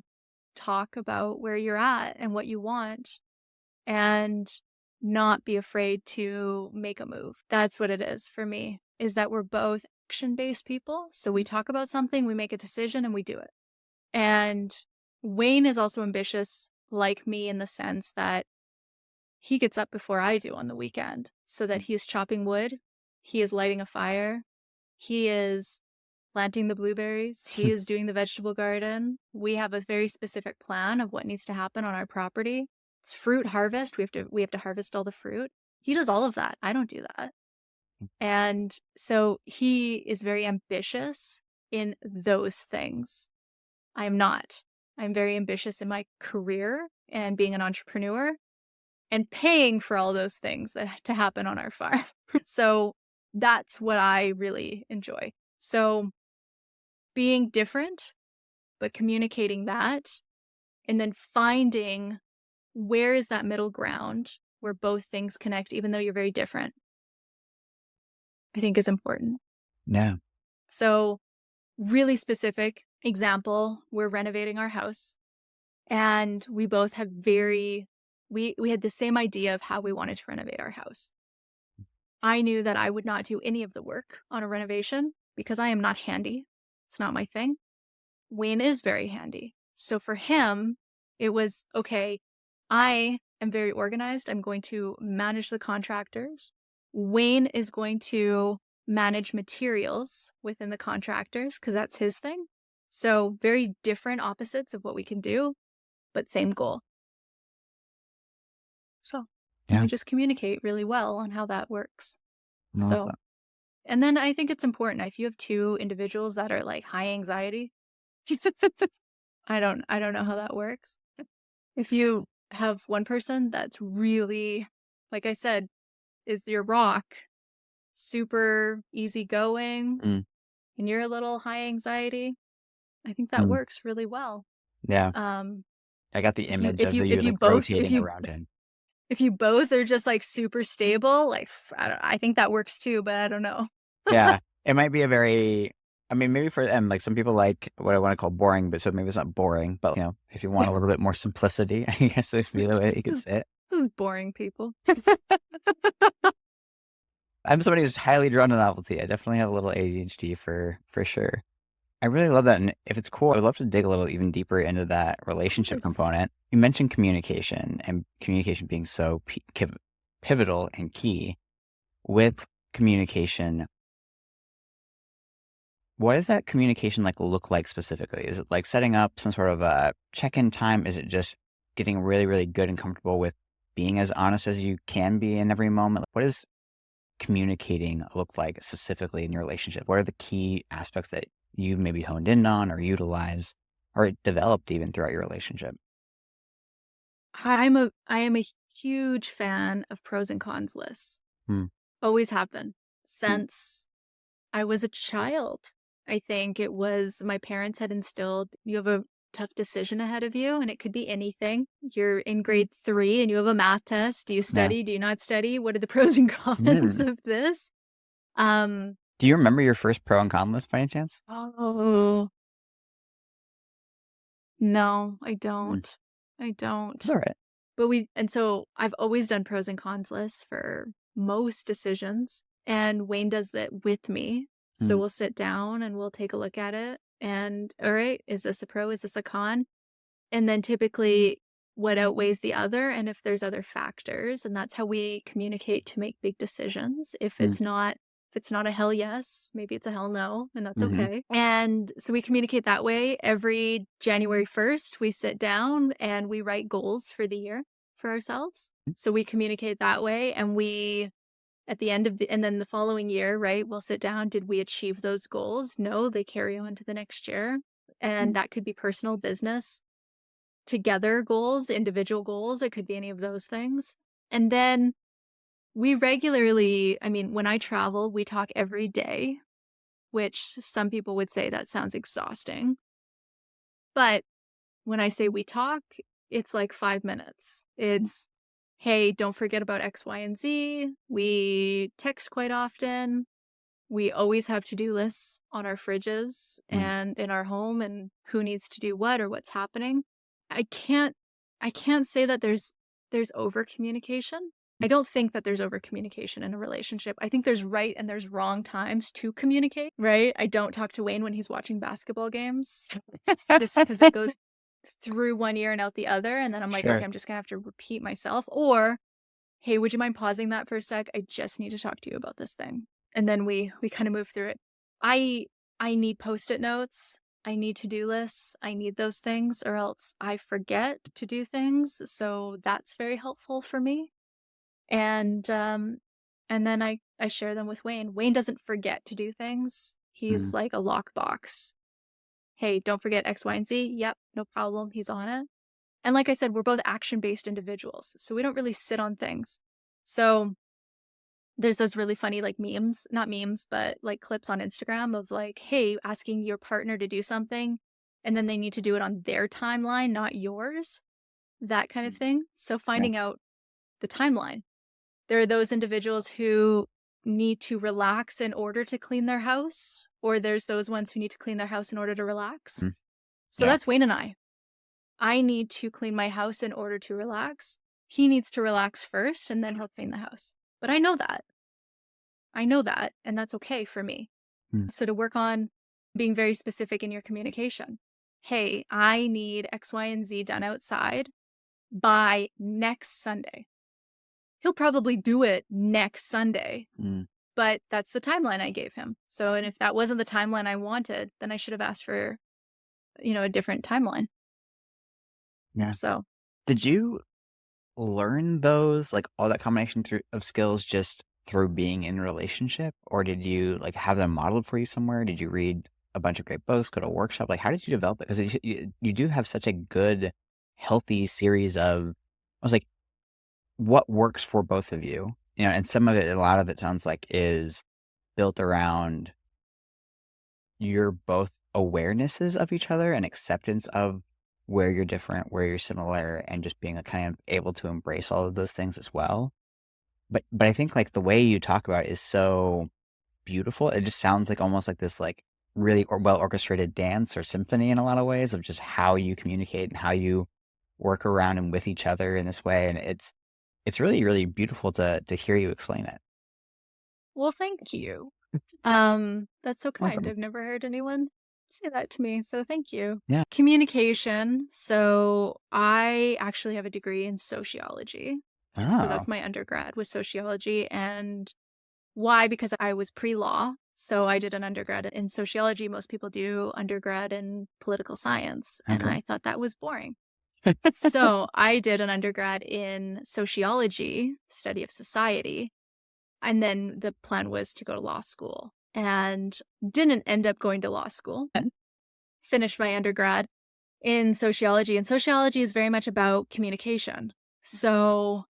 talk about where you're at and what you want and not be afraid to make a move. That's what it is for me, is that we're both action-based people. So we talk about something, we make a decision, and we do it. And Wayne is also ambitious like me in the sense that he gets up before I do on the weekend so that he is chopping wood, he is lighting a fire, he is planting the blueberries, he is doing the vegetable garden. We have a very specific plan of what needs to happen on our property. It's fruit harvest. We have to harvest all the fruit. He does all of that. I don't do that. And so he is very ambitious in those things. I am not. I'm very ambitious in my career and being an entrepreneur and paying for all those things that to happen on our farm. So that's what I really enjoy. So being different, but communicating that and then finding where is that middle ground where both things connect, even though you're very different, I think is important. No. So, really specific example, we're renovating our house and we both have we had the same idea of how we wanted to renovate our house. I knew that I would not do any of the work on a renovation because I am not handy. It's not my thing. Wayne is very handy. So for him, it was okay, I am very organized. I'm going to manage the contractors. Wayne is going to manage materials within the contractors because that's his thing. So very different opposites of what we can do, but same goal. So Yeah. we just communicate really well on how that works. I love So, that. and then I think it's important if you have two individuals that are like high anxiety, I don't know how that works. If you have one person that's really, like I said, is your rock, super easygoing, Mm, and you're a little high anxiety, I think that mm. works really well. Yeah. Um, I got the if you image if of you you if you like both rotating around him. if you both are just like super stable, like I think that works too, but I don't know. Yeah. It might be a very, I mean, maybe for them, like some people like what I want to call boring, but so maybe it's not boring, but if you want a little bit more simplicity, I guess would be the way that you could Who's say it. who's boring people? I'm somebody who's highly drawn to novelty. I definitely have a little ADHD for sure. I really love that. And if it's cool, I'd love to dig a little even deeper into that Of relationship course. component. You mentioned communication and communication being so pivotal and key. With communication, what does that communication like look like specifically? Is it like setting up some sort of a check-in time? Is it just getting really, really good and comfortable with being as honest as you can be in every moment? What does communicating look like specifically in your relationship? What are the key aspects that you maybe honed in on or utilize or developed even throughout your relationship? I am a huge fan of pros and cons lists. Hmm. Always have been since I was a child. I think it was my parents had instilled you have a tough decision ahead of you, and it could be anything. You're in grade 3 and you have a math test. Do you Yeah. study? Do you not study? What are the pros and cons Mm. of this? Um, Do you remember your first pro and con list by any chance? oh, no, I Mm. don't. I It's don't. all right. But so I've always done pros and cons lists for most decisions, and Wayne does that with me. So Mm. we'll sit down and we'll take a look at it and, all right, is this a pro? Is this a con? And then typically what outweighs the other and if there's other factors, and that's how we communicate to make big decisions. Mm. If it's not a hell yes, maybe it's a hell no, and that's Hmm. okay. And so we communicate that way. Every January 1st, we sit down and we write goals for the year for ourselves. So we communicate that way, and we at the end of and then the following year, right, we'll sit down. Did we achieve those goals? No, they carry on to the next year. And that could be personal, business, together goals, individual goals. It could be any of those things. And then we regularly, I mean, when I travel, we talk every day, which some people would say that sounds exhausting. But when I say we talk, it's like 5 minutes. It's, hey, don't forget about X, Y, and Z. We text quite often. We always have to-do lists on our fridges Mm. and in our home and who needs to do what or what's happening. I can't I can't say that there's over communication. I don't think that there's over communication in a relationship. I think there's right and there's wrong times to communicate, right? I don't talk to Wayne when he's watching basketball games. Just because it goes through one ear and out the other, and then I'm like, Sure. "Okay, I'm just gonna have to repeat myself," or, "Hey, would you mind pausing that for a sec? I just need to talk to you about this thing." And then we kinda move through it. I I need Post-it notes. I need to-do lists. I need those things or else I forget to do things, so that's very helpful for me. And then I share them with Wayne. Wayne doesn't forget to do things. Mm. He's like a lockbox. "Hey, don't forget X, Y, and Z." "Yep, no problem." He's on it. And like I said, we're both action-based individuals, so we don't really sit on things. So there's those really funny like memes, not memes, but like clips on Instagram of like, hey, asking your partner to do something and then they need to do it on their timeline, not yours, that kind of thing. So Yeah. finding out the timeline. There are those individuals who need to relax in order to clean their house, or there's those ones who need to clean their house in order to relax. Mm. So Yeah. that's Wayne and I. I need to clean my house in order to relax. He needs to relax first and then he'll clean the house. But I know that. I know that, and that's okay for me. Mm. So to work on being very specific in your communication. Hey, I need X, Y, and Z done outside by next Sunday. He'll probably do it next Sunday, Mm. but that's the timeline I gave him. So, and if that wasn't the timeline I wanted, then I should have asked for a different timeline. Yeah. So, Did you learn those, like, all that combination of skills just through being in a relationship? Or did you, like, have them modeled for you somewhere? Did you read a bunch of great books, go to a workshop? Like, how did you develop it? Because you do have such a good, healthy series of, I was like, what works for both of you? And some of it, a lot of it sounds like is built around your both awarenesses of each other and acceptance of where you're different, where you're similar, and just being, like, kind of able to embrace all of those things as well. But I think, like, the way you talk about it is so beautiful. It just sounds like almost like this, like, really well orchestrated dance or symphony in a lot of ways of just how you communicate and how you work around and with each other in this way. And it's really, really beautiful to hear you explain it. well, thank you. That's so kind. Welcome. I've never heard anyone say that to me, so thank you. Yeah. Communication. So I actually have a degree in sociology. So Oh. that's my undergrad was sociology. And why? Because I was pre-law. So I did an undergrad in sociology. Most people do undergrad in political science. And Okay. I thought that was boring. So I did an undergrad in sociology, study of society. And then the plan was to go to law school and didn't end up going to law school. Finished my undergrad in sociology. And sociology is very much about communication. So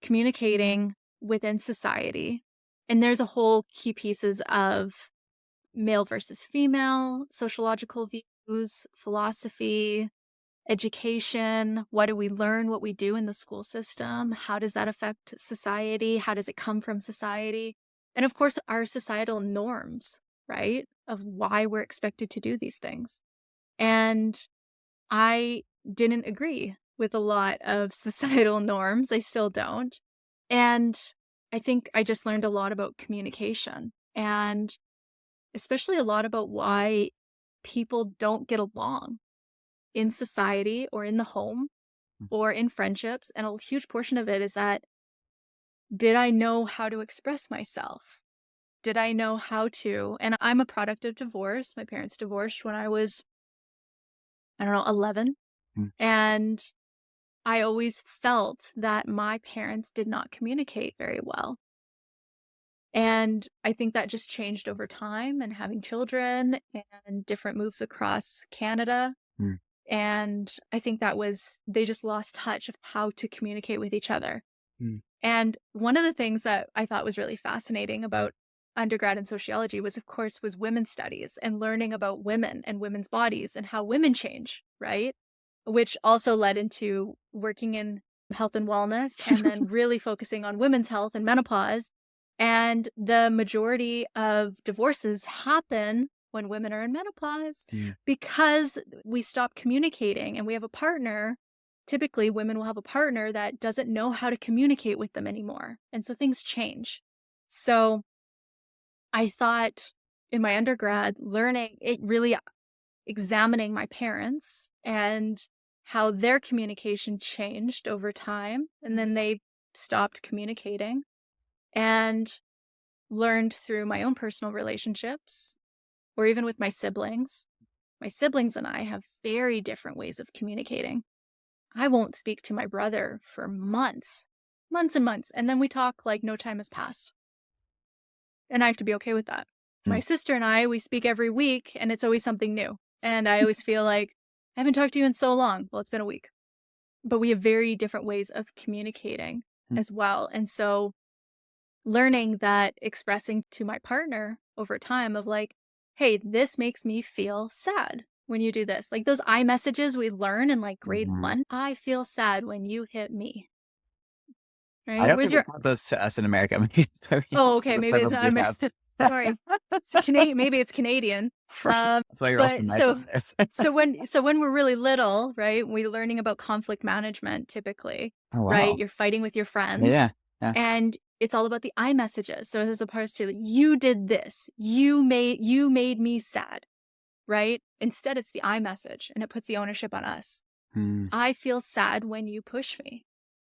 communicating within society. And there's a whole key pieces of male versus female, sociological views, philosophy, education. What do we learn? What we do in the school system? How does that affect society? How does it come from society? And of course, our societal norms, right? Of why we're expected to do these things. And I didn't agree with a lot of societal norms. I still don't. And I think I just learned a lot about communication and especially a lot about why people don't get along in society or in the home or in friendships. And a huge portion of it is that did I know how to express myself? Did I know how to? And I'm a product of divorce. My parents divorced when I was, I don't know, 11. Mm. And I always felt that my parents did not communicate very well. And I think that just changed over time and having children and different moves across Canada. Mm. And I think that was, they just lost touch of how to communicate with each other. Mm. And one of the things that I thought was really fascinating about undergrad in sociology was, of course, was women's studies and learning about women and women's bodies and how women change, right? Which also led into working in health and wellness and then really focusing on women's health and menopause. And the majority of divorces happen when women are in menopause Mm. because we stop communicating and we have a partner. Typically, women will have a partner that doesn't know how to communicate with them anymore. And so things change. So I thought in my undergrad, learning it really examining my parents and how their communication changed over time. And then they stopped communicating and learned through my own personal relationships or even with my siblings. My siblings and I have very different ways of communicating. I won't speak to my brother for months, months and months. And then we talk like no time has passed. And I have to be okay with that. My Mm. sister and I, we speak every week and it's always something new. And I always feel like I haven't talked to you in so long. Well, it's been a week. But we have very different ways of communicating Mm. as well. And so learning that expressing to my partner over time of like, hey, this makes me feel sad when you do this. Like those I messages we learn in like grade Mhm. 1. I feel sad when you hit me. I Right? don't Where's think we your taught those to us in America. Maybe Oh, okay, maybe it's not probably have. American. Sorry. It's Canadian, maybe it's Canadian. That's why you're also But nice on this. so when we're really little, right, we're learning about conflict management typically, Oh, right? wow. You're fighting with your friends Yeah, yeah. and it's all about the I messages. So as opposed to you did this, you made me sad, right? Instead it's the I message and it puts the ownership on us. Mm. I feel sad when you push me.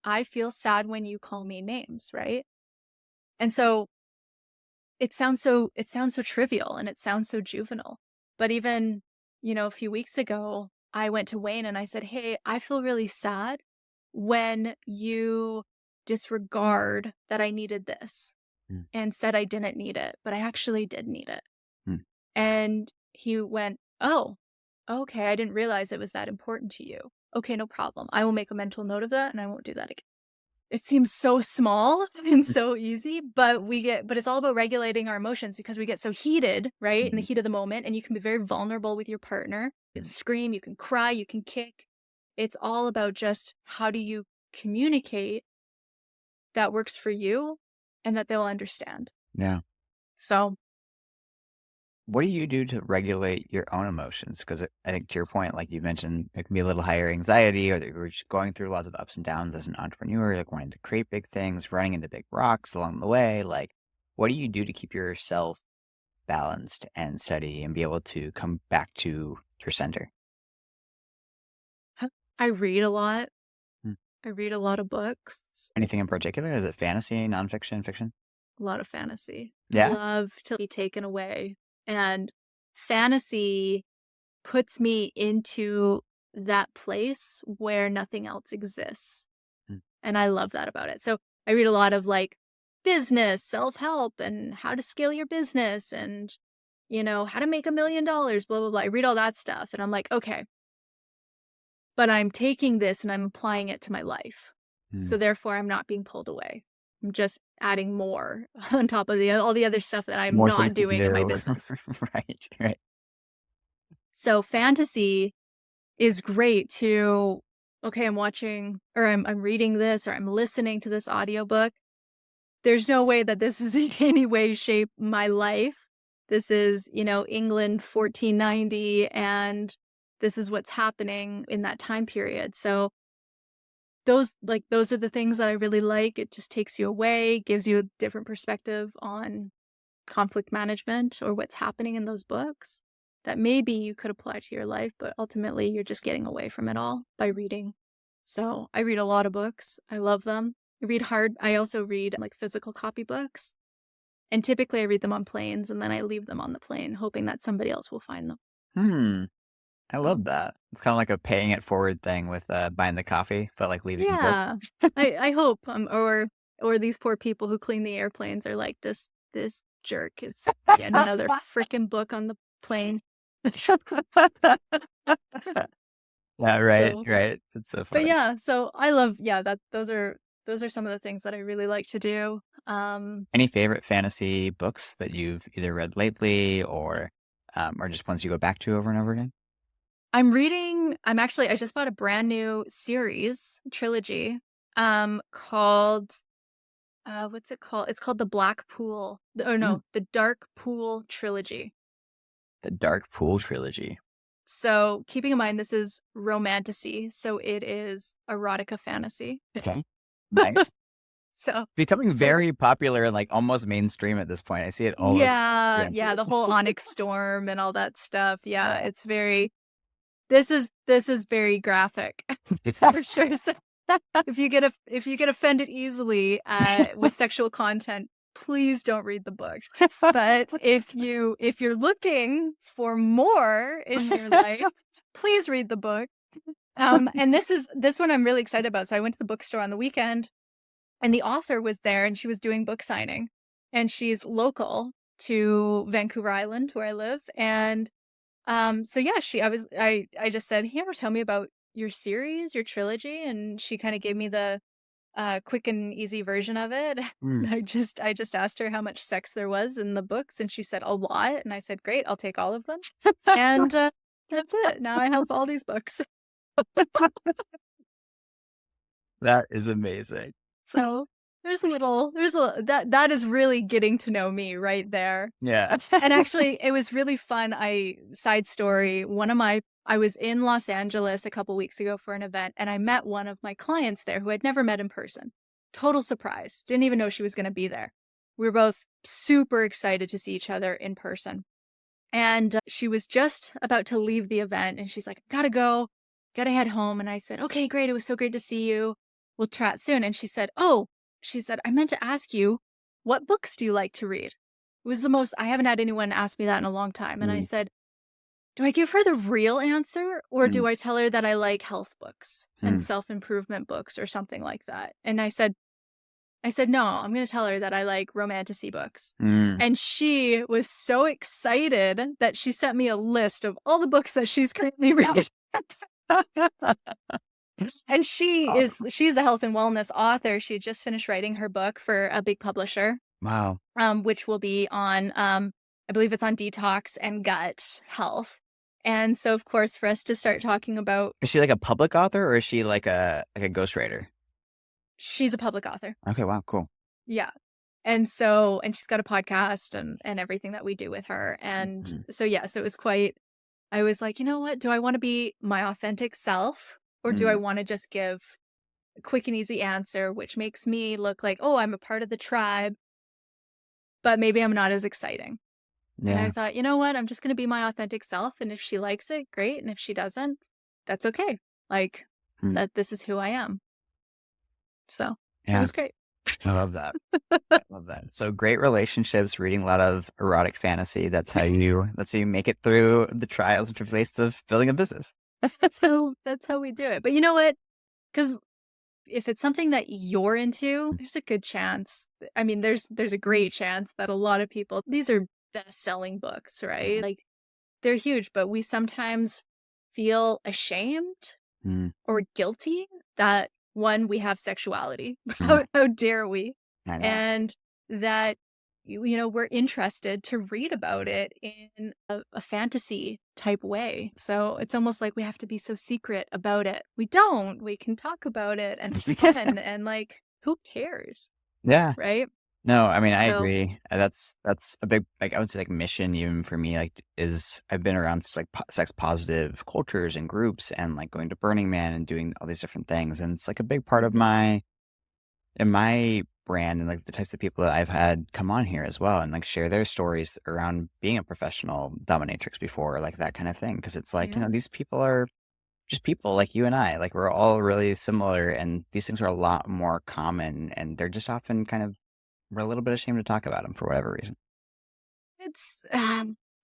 I feel sad when you call me names, right? And so it sounds so trivial and it sounds so juvenile. But even, a few weeks ago, I went to Wayne and I said, "Hey, I feel really sad when you disregard that I needed this Mm, and said I didn't need it, but I actually did need it." mm. And he went, "Oh, okay. I didn't realize it was that important to you. Okay, no problem. I will make a mental note of that and I won't do that again." It seems so small and so easy, but it's all about regulating our emotions because we get so heated, right? In the Mhm. heat of the moment, and you can be very vulnerable with your partner. You can scream, you can cry, you can kick. It's all about just how do you communicate that works for you and that they'll understand. Yeah. So, What do you do to regulate your own emotions? Because I think to your point, like you mentioned, it can be a little higher anxiety, or that you're just going through lots of ups and downs as an entrepreneur, like wanting to create big things, running into big rocks along the way. Like, what do you do to keep yourself balanced and steady and be able to come back to your center? I read a lot. Mm. I read a lot of books, Anything in particular? Is it fantasy, nonfiction, fiction? a lot of fantasy. I Yeah. love to be taken away, and fantasy puts me into that place where nothing else exists, Mm. and I love that about it. So, I read a lot of, like, business, self-help, and how to scale your business, and, how to make $1,000,000, blah, blah, blah. I read all that stuff, and I'm like, "Okay, but I'm taking this and I'm applying it to my life. Mm. So, therefore, I'm not being pulled away. I'm just adding more on top of all the other stuff that I'm More things not to doing in my do. business." Right. Right. So, fantasy is great to, okay, I'm watching or I'm reading this or I'm listening to this audiobook. There's no way that this is in any way, shape my life. This is, England 1490, and this is what's happening in that time period. So those are the things that I really like. It just takes you away, gives you a different perspective on conflict management or what's happening in those books that maybe you could apply to your life, but ultimately you're just getting away from it all by reading. So I read a lot of books. I love them. I also read like physical copy books. And typically I read them on planes and then I leave them on the plane, hoping that somebody else will find them. Hmm. I So love that. It's kinda like a paying it forward thing with, buying the coffee, but, like, leaving the book. yeah, I hope, or these poor people who clean the airplanes are like, this jerk is getting another freaking book on the plane." Yeah, right, So, right. It's so but funny. yeah, so I love, yeah, that those are some of the things that I really like to do. Any favorite fantasy books that you've either read lately or just ones you go back to over and over again? I just bought a brand new series, trilogy, called, what's it called? It's called Mm. The Dark Pool Trilogy. The Dark Pool trilogy. So, keeping in mind this is romantasy, so it is erotica fantasy. Okay. Nice. So Becoming so very popular and, like, almost mainstream at this point. I see it all over yeah, Instagram yeah, feed. the whole Onyx Storm and all that stuff. Yeah, Yeah. it's very this is very graphic for sure. So if you get offended easily with sexual content, please don't read the book. But if you're looking for more in your life, please read the book. And this one I'm really excited about. So I went to the bookstore on the weekend and the author was there and she was doing book signing. And she's local to Vancouver Island where I live. And so yeah, I just said, "Hey, ever tell me about your series, your trilogy?" And she kind of gave me the quick and easy version of it. Mm. I just asked her how much sex there was in the books and she said a lot and I said, "Great, I'll take all of them." And that's it. Now I have all these books. That is amazing. So that is really getting to know me right there. Yeah. And actually, it was really fun. Side story, I was in Los Angeles a couple weeks ago for an event, and I met one of my clients there who I'd never met in person. Total surprise. Didn't even know she was going to be there. We were both super excited to see each other in person. And she was just about to leave the event, and she's like, "Gotta go, gotta head home." And I said, "Okay, great. It was so great to see you. We'll chat soon." And she said, "Oh," she said, "I meant to ask you, what books do you like to read?" It was the most, I haven't had anyone ask me that in a long time. And I Mm. said, do I give her the real answer or Mm, do I tell her that I like health books and mm, self-improvement books or something like that? And I said, no, I'm going to tell her that I like romantasy books. mm. And she was so excited that she sent me a list of all the books that she's currently reading. And Awesome. she's a health and wellness author. She just finished writing her book for a big publisher, Wow. which will be on, I believe it's on detox and gut health. And so, of course, for us to start talking about, Is she like a public author or is she like a ghostwriter? she's a public author. Okay, wow, cool. Yeah. And she's got a podcast and everything that we do with her. And Mhm, so, yeah, so it was quite, I was like, you know what? Do I want to be my authentic self or do I mm, want to just give a quick and easy answer, which makes me look like, oh, I'm a part of the tribe, but maybe I'm not as exciting. And I yeah, thought, you know what? I'm just going to be my authentic self. And if she likes it, great. And if she doesn't, that's okay. Like mm, that, this is who I am. So it yeah, was great. I love that. I love that. So great relationships, reading a lot of erotic fantasy. That's how you make it through the trials and tribulations of building a business. That's how we do it. But you know what? Because if it's something that you're into, Mm, there's a good chance. I mean, there's a great chance that a lot of people, these are best-selling books, right? Like they're huge, but we sometimes feel ashamed mm, or guilty that one, we have sexuality. mm, How dare we? I know. And that we're interested to read about it in a fantasy type way. So it's almost like we have to be so secret about it. We don't. We can talk about it and it's fun and like who cares, Yeah. right? No, I mean, I So agree. That's a big, like, I would say, like, mission even for me, like, is I've been around sex positive cultures and groups and like going to Burning Man and doing all these different things. And it's like a big part of mhm, my brand and like the types of people that I've had come on here as well and like share their stories around being a professional dominatrix before, like that kind of thing. Cause it's like, yeah. these people are just people like you and I. Like we're all really similar and these things are a lot more common and they're just often we're a little bit ashamed to talk about them for whatever reason. It's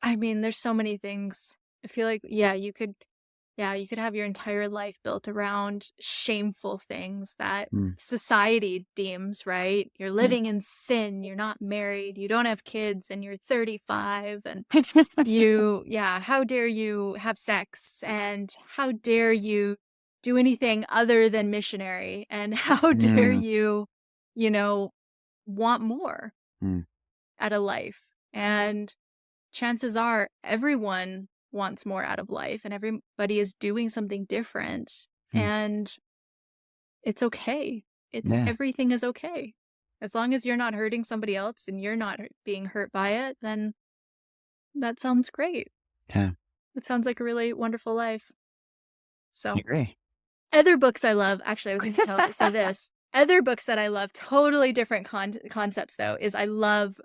I mean, there's so many things. I feel like you could have your entire life built around shameful things that Mm. society deems, right? You're Yeah. living in sin, you're not married, you don't have kids, and you're 35 and how dare you have sex and how dare you do anything other than missionary and how dare Mm, you, you know, want more mm, out of life. And chances are everyone wants more out of life and everybody is doing something different mm. and it's okay. It's Yeah, everything is okay. As long as you're not hurting somebody else and you're not being hurt by it, then that sounds great. yeah, It sounds like a really wonderful life. I So, agree. other books I love, actually, I was going to say this. Other books that I love, totally different concepts though, is I love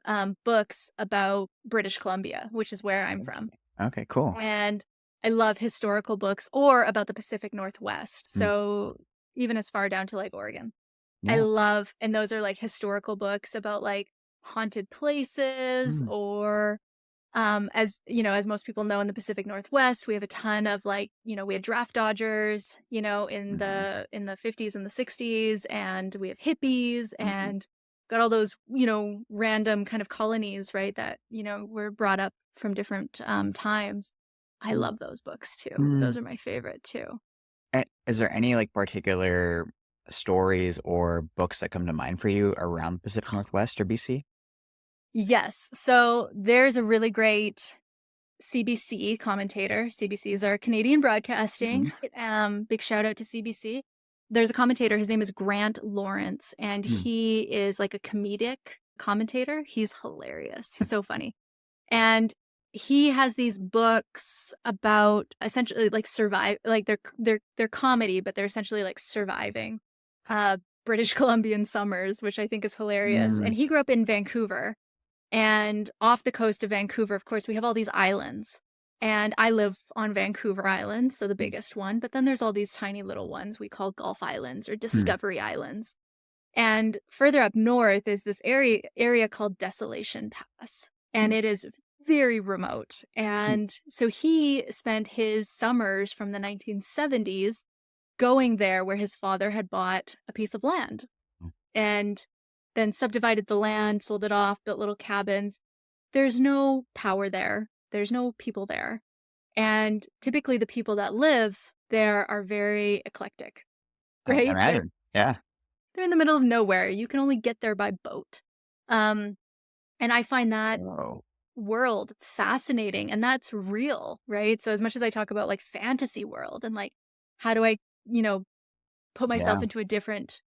books about British Columbia, which is where I'm from. Okay, cool. And I love historical books or about the Pacific Northwest. Mm, So even as far down to like Oregon. I yeah. love, and those are like historical books about like haunted places Mm, or as as most people know in the Pacific Northwest, we have a ton of like, we had draft dodgers, in mhm, the 50s and the 60s and we have hippies mhm, and got all those, random kind of colonies, right, that, were brought up from different times. I mm, love those books too. mm. Those are my favorite too. Is there any like particular stories or books that come to mind for you around the Pacific Northwest or BC? Yes. So there's a really great CBC commentator. CBC is our Canadian Mhm, Broadcasting. Big shout out to CBC. There's a commentator. His name is Grant Lawrence, and mm, he is like a comedic commentator. He's hilarious. He's so funny. And he has these books about essentially like survive, like they're comedy, but they're essentially like surviving uh British Columbian summers, which I think is hilarious. mm, And he grew up in Vancouver. And off the coast of Vancouver, of course, we have all these islands. And I live on Vancouver Island, so the mm, biggest one. But then there's all these tiny little ones we call Gulf Islands or mm, Discovery Islands. And further up north is this area called Desolation Pass. And mm, it is very remote. And so he spent his summers from the 1970s going there where his father had bought a piece of land Mm. and then subdivided the land, sold it off, built little cabins. There's no power there. There's no people there. And typically the people that live there are very eclectic, I right? imagine. Yeah. They're in the middle of nowhere. You can only get there by boat. Um, and I find that Oh, world fascinating, and that's real, right? So as much as I talk about like fantasy world and like how do I, you know, put myself yeah. into a different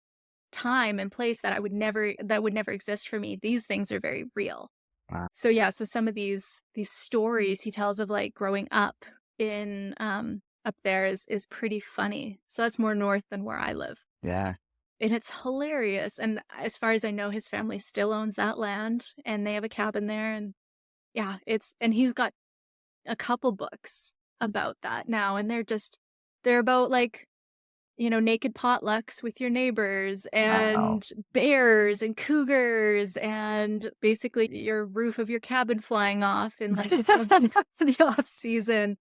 time and place that would never exist for me, these things are very real. Wow. So yeah, so some of these stories he tells of like growing up in up there is pretty funny. So that's more north than where I live. Yeah. And it's hilarious. And as far as I know, his family still owns that land and they have a cabin there. And yeah, and he's got a couple books about that now. And they're about like, naked potlucks with your neighbors Wow. and bears and cougars and basically your roof of your cabin flying off in like the off season.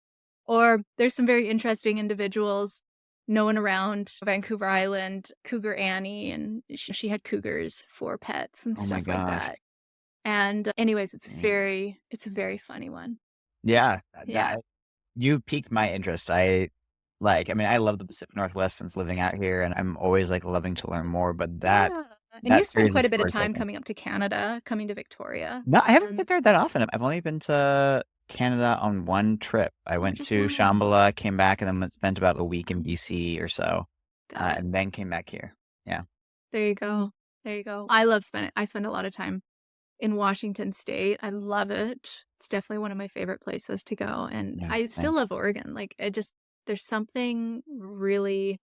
Or there's some very interesting individuals known around Vancouver Island, Cougar Annie, and she had cougars for pets and Oh my stuff like gosh. that. And anyways, Dang. it's a very funny one. Yeah. Yeah. That you piqued my interest. I mean, I love the Pacific Northwest since living out here, and I'm always like loving to learn more. But that Yeah. And you that spent series of quite a bit of stories, I time think. coming up to Canada, coming to Victoria. No, I haven't been And there that often. I've only been to Canada on one trip. I went just to one. Shambhala, came back, and then spent about a week in BC or so, Got it. and then came back here. Yeah. There you go. There you go. I spend a lot of time in Washington State. I love it. It's definitely one of my favorite places to go. And Yeah. I still Nice. love Oregon. Like there's something really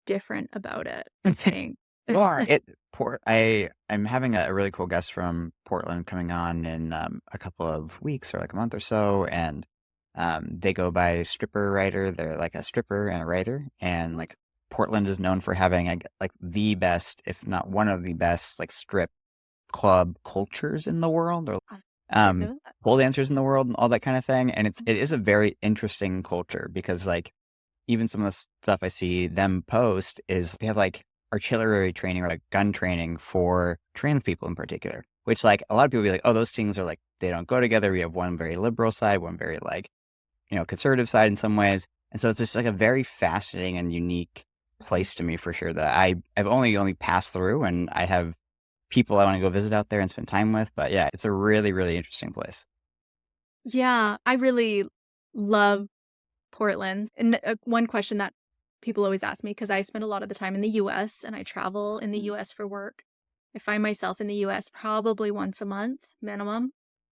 different about it, I think. You are. I'm having a really cool guest from Portland coming on in a couple of weeks or like a month or so, and they go by stripper writer. They're like a stripper and a writer, and like Portland is known for having like the best, if not one of the best, like strip club cultures in the world, or I didn't um know that. pole dancers in the world, and all that kind of thing. And Mhm. it is a very interesting culture because like even some of the stuff I see them post is they have like artillery training or like gun training for trans people in particular, which like a lot of people be like, oh, those things are like, they don't go together. We have one very liberal side, one very like, conservative side in some ways. And so it's just like a very fascinating and unique place to me for sure that I've only passed through, and I have people I want to go visit out there and spend time with. But yeah, it's a really, really interesting place. Yeah, I really love Portland. And one question that people always ask me, because I spend a lot of the time in the US and I travel in the US for work. I find myself in the US probably once a month minimum.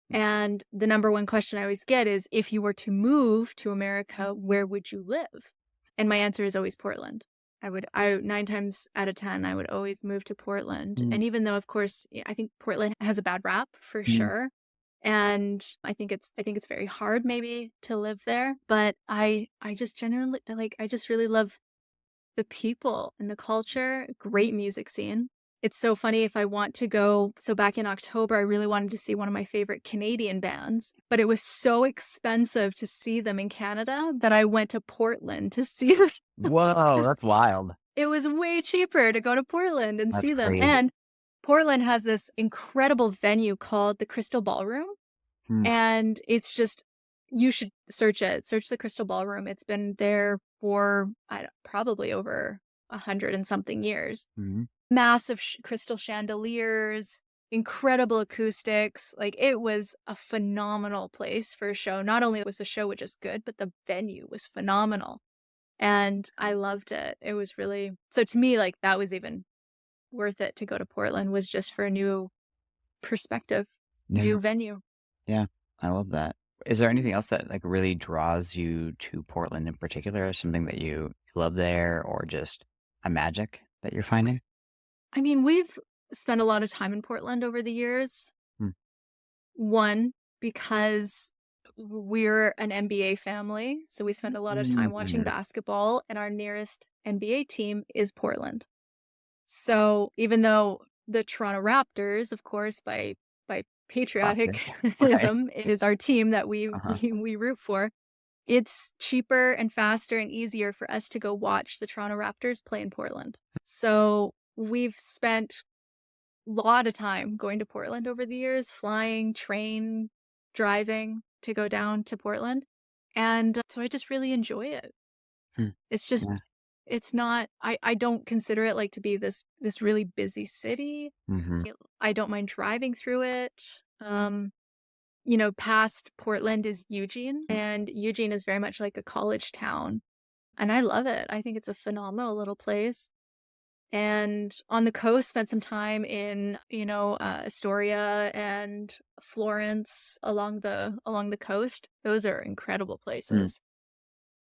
And the number one question I always get is if you were to move to America, where would you live? And my answer is always Portland. I 9 times out of 10, I would always move to Portland. Mm, And even though, of course, I think Portland has a bad rap for mm, sure. And I think it's very hard maybe to live there, but I just genuinely like I just really love the people and the culture, great music scene. It's so funny if I want to go. So back in October, I really wanted to see one of my favorite Canadian bands, but it was so expensive to see them in Canada that I went to Portland to see them. Whoa, Just that's wild. it was way cheaper to go to Portland and That's see them. crazy. And Portland has this incredible venue called the Crystal Ballroom. Mm, And it's just you should search it. Search the Crystal Ballroom. It's been there for probably over 100 and something years. mhm. Massive crystal chandeliers, incredible acoustics. Like it was a phenomenal place for a show. Not only was the show which is good, but the venue was phenomenal. And I loved it. It was really so to me, like that was even worth it to go to Portland was just for a new perspective, Yeah. new venue. Yeah, I love that. Is there anything else that like really draws you to Portland in particular? Something that you love there, or just a magic that you're finding? I mean, we've spent a lot of time in Portland over the years. Mm. One, because we're an NBA family, so we spend a lot of time watching Mm. basketball, and our nearest NBA team is Portland. So even though the Toronto Raptors, of course, by Classic. Right. patriotism is our team that Uh-huh. we root for. It's cheaper and faster and easier for us to go watch the Toronto Raptors play in Portland. So we've spent a lot of time going to Portland over the years, flying, train, driving to go down to Portland. And so I just really enjoy it. Hmm. It's just Yeah. it's not I don't consider it like to be this really busy city. Mm-hmm. I don't mind driving through it. Past Portland is Eugene, and Eugene is very much like a college town. And I love it. I think it's a phenomenal little place. And on the coast, spent some time in, Astoria and Florence along the coast. Those are incredible Mm. places.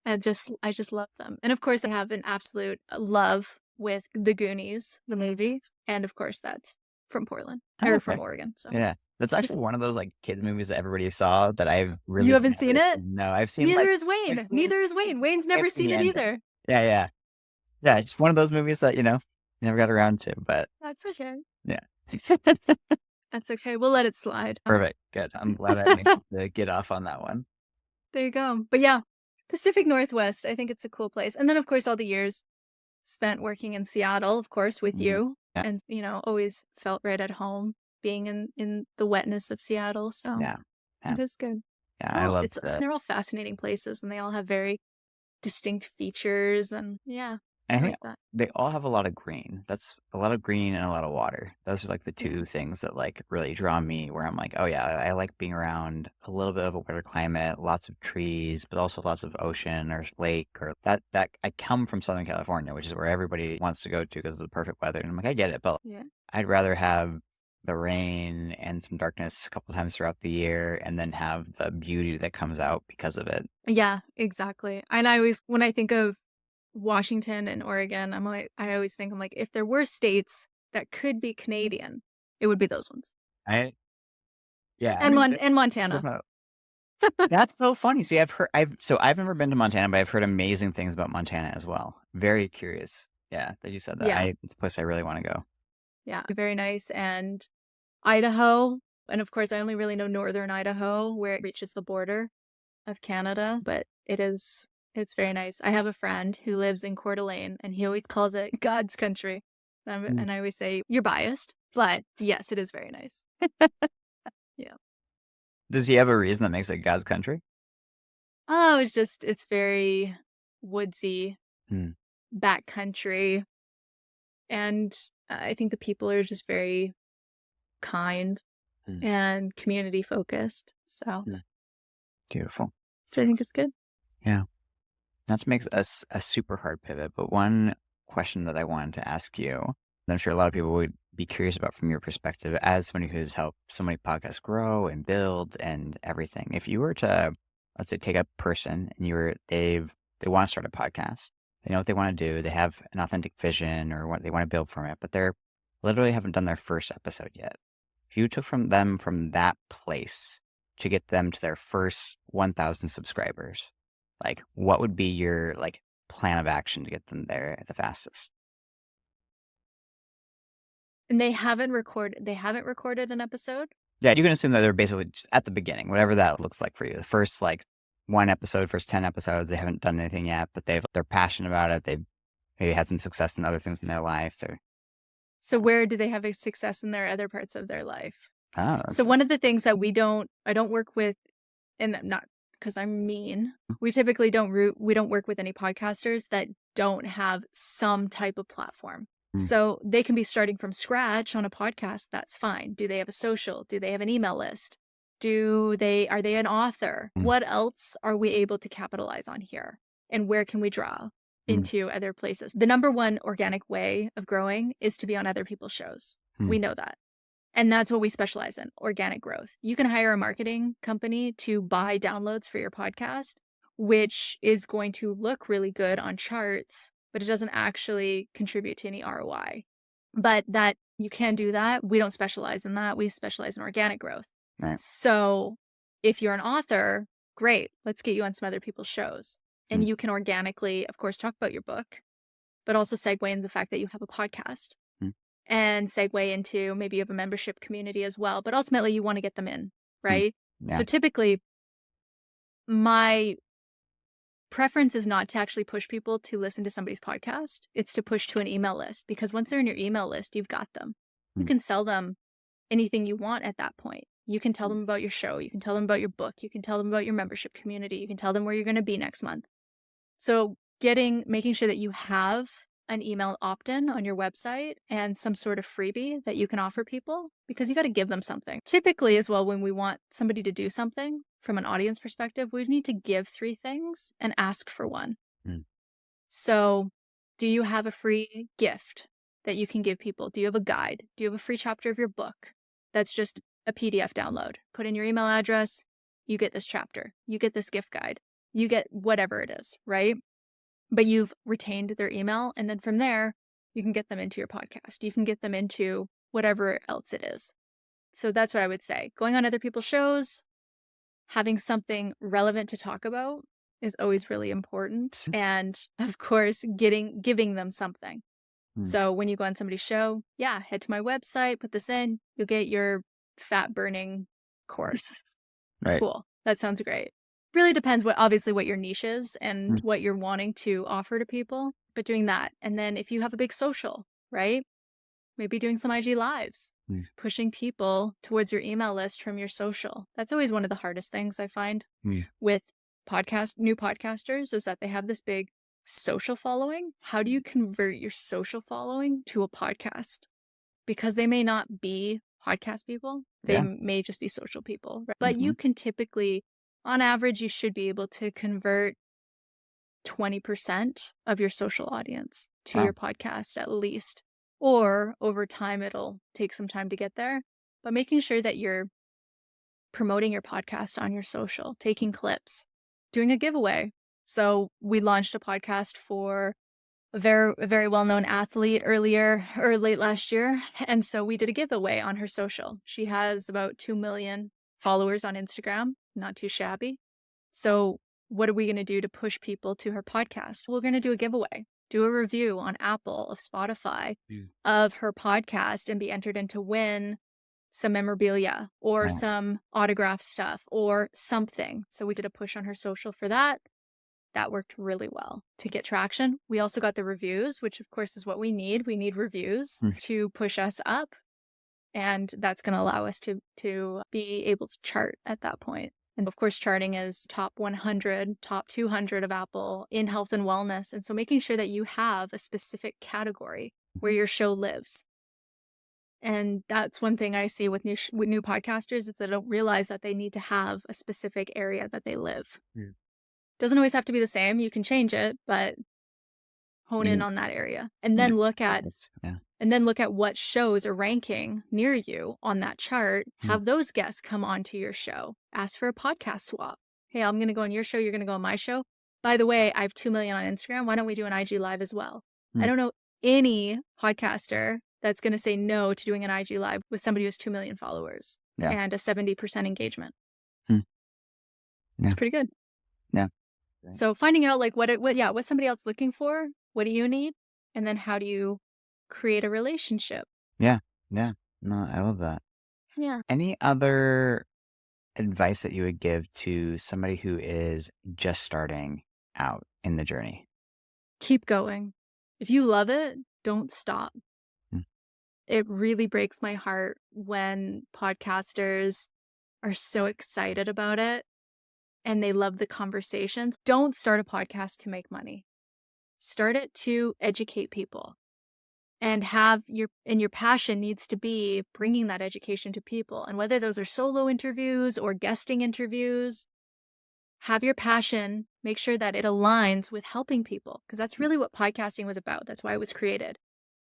I just love them. And of course, I have an absolute love with The Goonies, the movie, and of course, that's from Portland Oh, or okay. from Oregon. So Yeah. That's actually one of those like kids movies that everybody saw that I've you really haven't seen never it? seen. No, I've seen Neither like is I've Wayne. seen Neither is Wayne. Wayne's I've never seen seen the it ending. either. Yeah, yeah. Yeah, it's one of those movies that, never got around to, but That's okay. yeah. That's okay. We'll let it slide. Perfect. Good. I'm glad I managed to get off on that one. There you go. But yeah, Pacific Northwest, I think it's a cool place. And then, of course, all the years spent working in Seattle, of course, with Mhm. you, Yeah. and, always felt right at home being in the wetness of Seattle. So Yeah. Yeah. it is good. Yeah. I love that. They're all fascinating places and they all have very distinct features. And yeah, And I I think like that. they all have a lot of green. That's a lot of green and a lot of water. Those are like the Yeah. two things that like really draw me where I'm like, oh yeah, I like being around a little bit of a wetter climate, lots of trees, but also lots of ocean or lake or that I come from Southern California, which is where everybody wants to go to because of the perfect weather. And I'm like, I get it, but Yeah. I'd rather have the rain and some darkness a couple times throughout the year and then have the beauty that comes out because of it. Yeah, exactly. And when I think of Washington and Oregon, I always think I'm like, if there were states that could be Canadian, it would be those ones. I Yeah, I mean, And so Montana. that's so funny. See, I've never been to Montana, but I've heard amazing things about Montana as well. Very curious. Yeah, that you said that. Yeah. It's a place I really want to go. Yeah, very nice. And Idaho, and of course, I only really know northern Idaho where it reaches the border of Canada, but it's very nice. I have a friend who lives in Coeur d'Alene, and he always calls it God's country. Mm. And I always say, you're biased, but yes, it is very nice. Yeah. Does he have a reason that makes it God's country? Oh, it's very woodsy, Hmm. backcountry, and I think the people are just very kind Hmm. and community focused. So, Hmm. Beautiful. I think it's good. Yeah. Not to make a super hard pivot, but one question that I wanted to ask you, that I'm sure a lot of people would be curious about from your perspective as somebody who's helped so many podcasts grow and build and everything. If you were to, let's say, take a person and they want to start a podcast, they know what they want to do, they have an authentic vision or what they want to build from it, but they're literally haven't done their first episode yet. If you took from them from that place to get them to their first 1,000 subscribers, like, what would be your, like, plan of action to get them there the fastest? And they haven't recorded an episode? Yeah, you can assume that they're basically just at the beginning, whatever that looks like for you. The first, like, 1 episode, first 10 episodes, they haven't done anything yet, but they're passionate about it. They've maybe had some success in other things in their life. So where do they have a success in their other parts of their life? Oh, So that's one of the things that I don't work with, and I'm not because I'm mean, we typically we don't work with any podcasters that don't have some type of platform. mm, So they can be starting from scratch on a podcast, that's fine. Do they have a social? Do they have an email list? Are they an author? mm, What else are we able to capitalize on here? And where can we draw mm, into other places? The number one organic way of growing is to be on other people's shows. mm, We know that. And that's what we specialize in, organic growth. You can hire a marketing company to buy downloads for your podcast, which is going to look really good on charts, but it doesn't actually contribute to any ROI. But that you can do that. We don't specialize in that. We specialize in organic growth. right, So if you're an author, great. Let's get you on some other people's shows. And mm, you can organically, of course, talk about your book, but also segue in the fact that you have a podcast. mm. and segue into maybe you have a membership community as well. But ultimately, you want to get them in, Mm. right? So Yeah. typically, my preference is not to actually push people to listen to somebody's podcast. It's to push to an email list, because once they're in your email list, you've got them. You Mm. can sell them anything you want at that point. You can tell them about your show. You can tell them about your book. You can tell them about your membership community. You can tell them where you're going to be next month. So making sure that you have an email opt-in on your website and some sort of freebie that you can offer people, because you got to give them something. Typically as well, when we want somebody to do something from an audience perspective, we need to give 3 things and ask for 1. Mm. So do you have a free gift that you can give people? Do you have a guide? Do you have a free chapter of your book that's just a PDF download? Put in your email address, you get this chapter, you get this gift guide, you get whatever it is, right? But you've retained their email. And then from there, you can get them into your podcast. You can get them into whatever else it is. So that's what I would say. Going on other people's shows, having something relevant to talk about is always really important. And of course, giving them something. Mm. So when you go on somebody's show, yeah, head to my website, put this in, you'll get your fat burning course. Right. Cool. That sounds great. Really depends obviously what your niche is and Mm. what you're wanting to offer to people, but doing that. And then if you have a big social, right? Maybe doing some IG lives, Mm. pushing people towards your email list from your social. That's always one of the hardest things I find Mm. with new podcasters, is that they have this big social following. How do you convert your social following to a podcast? Because they may not be podcast people. They Yeah. may just be social people. Right? But you can typically, on average, you should be able to convert 20% of your social audience to Wow. your podcast at least. Or over time, it'll take some time to get there. But making sure that you're promoting your podcast on your social, taking clips, doing a giveaway. So we launched a podcast for a very well-known athlete late last year. And so we did a giveaway on her social. She has about 2 million followers on Instagram, not too shabby. So what are we going to do to push people to her podcast? We're going to do a giveaway, do a review on Apple, of Spotify, of her podcast, and be entered in to win some memorabilia or Right. some autograph stuff or something. So we did a push on her social for that. That worked really well to get traction. We also got the reviews, which of course is what we need. We need reviews to push us up. And that's going to allow us to be able to chart at that point. And of course, charting is top 100, top 200 of Apple in health and wellness. And so making sure that you have a specific category where your show lives. And that's one thing I see with new podcasters, is they don't realize that they need to have a specific area that they live. Doesn't always have to be the same. You can change it, but hone in on that area. And then look at what shows are ranking near you on that chart. Have those guests come onto your show. Ask for a podcast swap. Hey, I'm going to go on your show. You're going to go on my show. By the way, I have 2 million on Instagram. Why don't we do an IG live as well? I don't know any podcaster that's going to say no to doing an IG live with somebody who has 2 million followers and a 70% engagement. It's pretty good. Yeah. So finding out like what's somebody else looking for? What do you need? And then how do you create a relationship? Yeah. Yeah. No, I love that. Yeah. Any other advice that you would give to somebody who is just starting out in the journey? Keep going. If you love it, don't stop. It really breaks my heart when podcasters are so excited about it and they love the conversations. Don't start a podcast to make money. Start it to educate people. And your passion needs to be bringing that education to people. And whether those are solo interviews or guesting interviews, have your passion, make sure that it aligns with helping people, because that's really what podcasting was about. That's why it was created.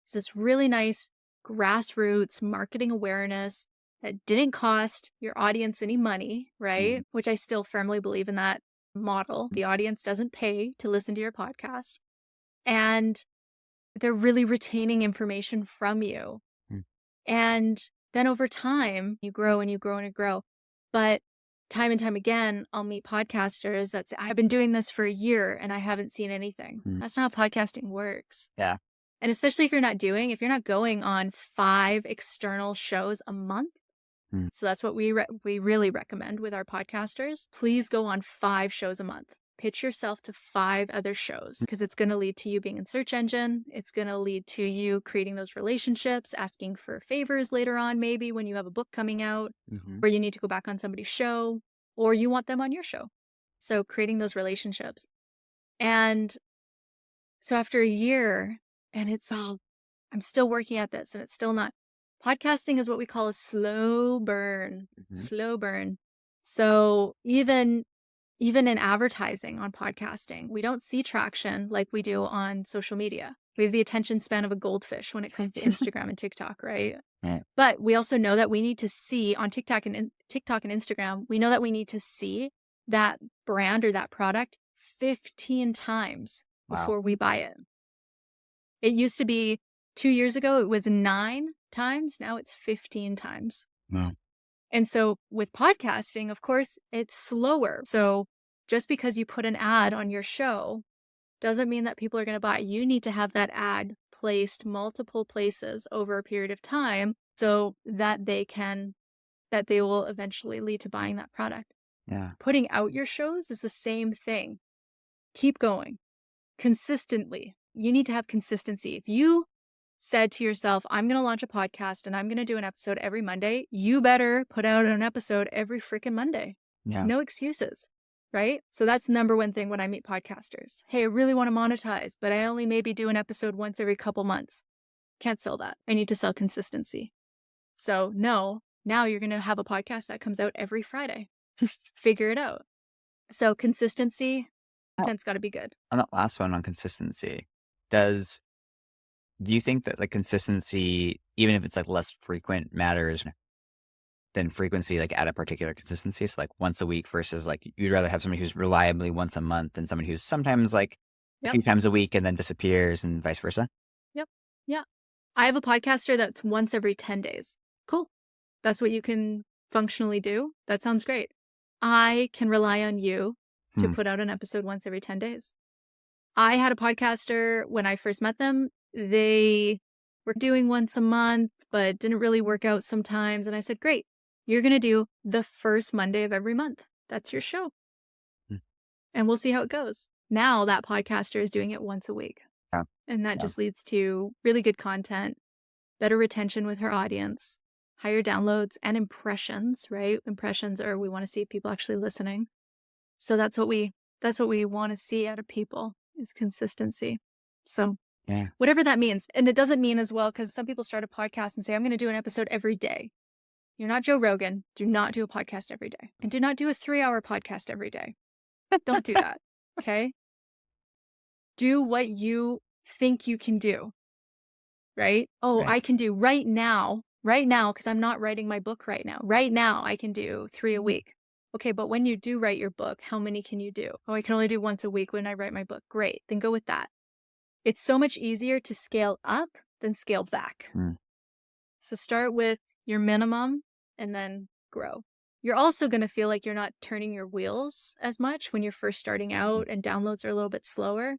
It's this really nice grassroots marketing awareness that didn't cost your audience any money, right? Which I still firmly believe in that model. The audience doesn't pay to listen to your podcast. And they're really retaining information from you. And then over time, you grow and you grow and you grow. But time and time again, I'll meet podcasters that say, I've been doing this for a year and I haven't seen anything. That's not how podcasting works. Yeah. And especially if you're not going on 5 external shows a month. Mm. So that's what we really recommend with our podcasters. Please go on 5 shows a month. Pitch yourself to 5 other shows because it's going to lead to you being in search engine. It's going to lead to you creating those relationships, asking for favors later on, maybe when you have a book coming out or you need to go back on somebody's show or you want them on your show. So creating those relationships. And so after a year, and I'm still working at this and it's still not, podcasting is what we call a slow burn, slow burn. So even in advertising on podcasting, we don't see traction like we do on social media. We have the attention span of a goldfish when it comes to Instagram and TikTok, right? Right. But we also know that we need to see on TikTok and Instagram, we know that we need to see that brand or that product 15 times before we buy it. It used to be 2 years ago, it was 9 times. Now it's 15 times. Wow. And so with podcasting, of course, it's slower. So just because you put an ad on your show doesn't mean that people are going to buy. You need to have that ad placed multiple places over a period of time so that they will eventually lead to buying that product. Yeah. Putting out your shows is the same thing. Keep going consistently. You need to have consistency. If you said to yourself, I'm going to launch a podcast and I'm going to do an episode every Monday, you better put out an episode every freaking Monday. Yeah. No excuses, right? So that's the number one thing when I meet podcasters. Hey, I really want to monetize, but I only maybe do an episode once every couple months. Can't sell that. I need to sell consistency. So no, now you're going to have a podcast that comes out every Friday. Figure it out. So consistency, content's got to be good. On that last one on consistency, do you think that like consistency, even if it's like less frequent, matters than frequency, like at a particular consistency? So like once a week versus like you'd rather have somebody who's reliably once a month than somebody who's sometimes like a few times a week and then disappears and vice versa? Yep. Yeah. I have a podcaster that's once every 10 days. Cool. That's what you can functionally do. That sounds great. I can rely on you to put out an episode once every 10 days. I had a podcaster when I first met them. They were doing once a month, but didn't really work out sometimes. And I said, great, you're going to do the first Monday of every month. That's your show. And we'll see how it goes. Now that podcaster is doing it once a week. Yeah. And that just leads to really good content, better retention with her audience, higher downloads and impressions, right? Impressions are, we want to see people actually listening. So that's what we want to see out of people is consistency. So whatever that means. And it doesn't mean as well, because some people start a podcast and say, I'm going to do an episode every day. You're not Joe Rogan. Do not do a podcast every day. And do not do a 3-hour podcast every day. Don't do that. Okay. Do what you think you can do. Right? Oh, I can do right now, because I'm not writing my book right now. Right now, I can do 3 a week. Okay, but when you do write your book, how many can you do? Oh, I can only do once a week when I write my book. Great. Then go with that. It's so much easier to scale up than scale back. So start with your minimum and then grow. You're also going to feel like you're not turning your wheels as much when you're first starting out and downloads are a little bit slower.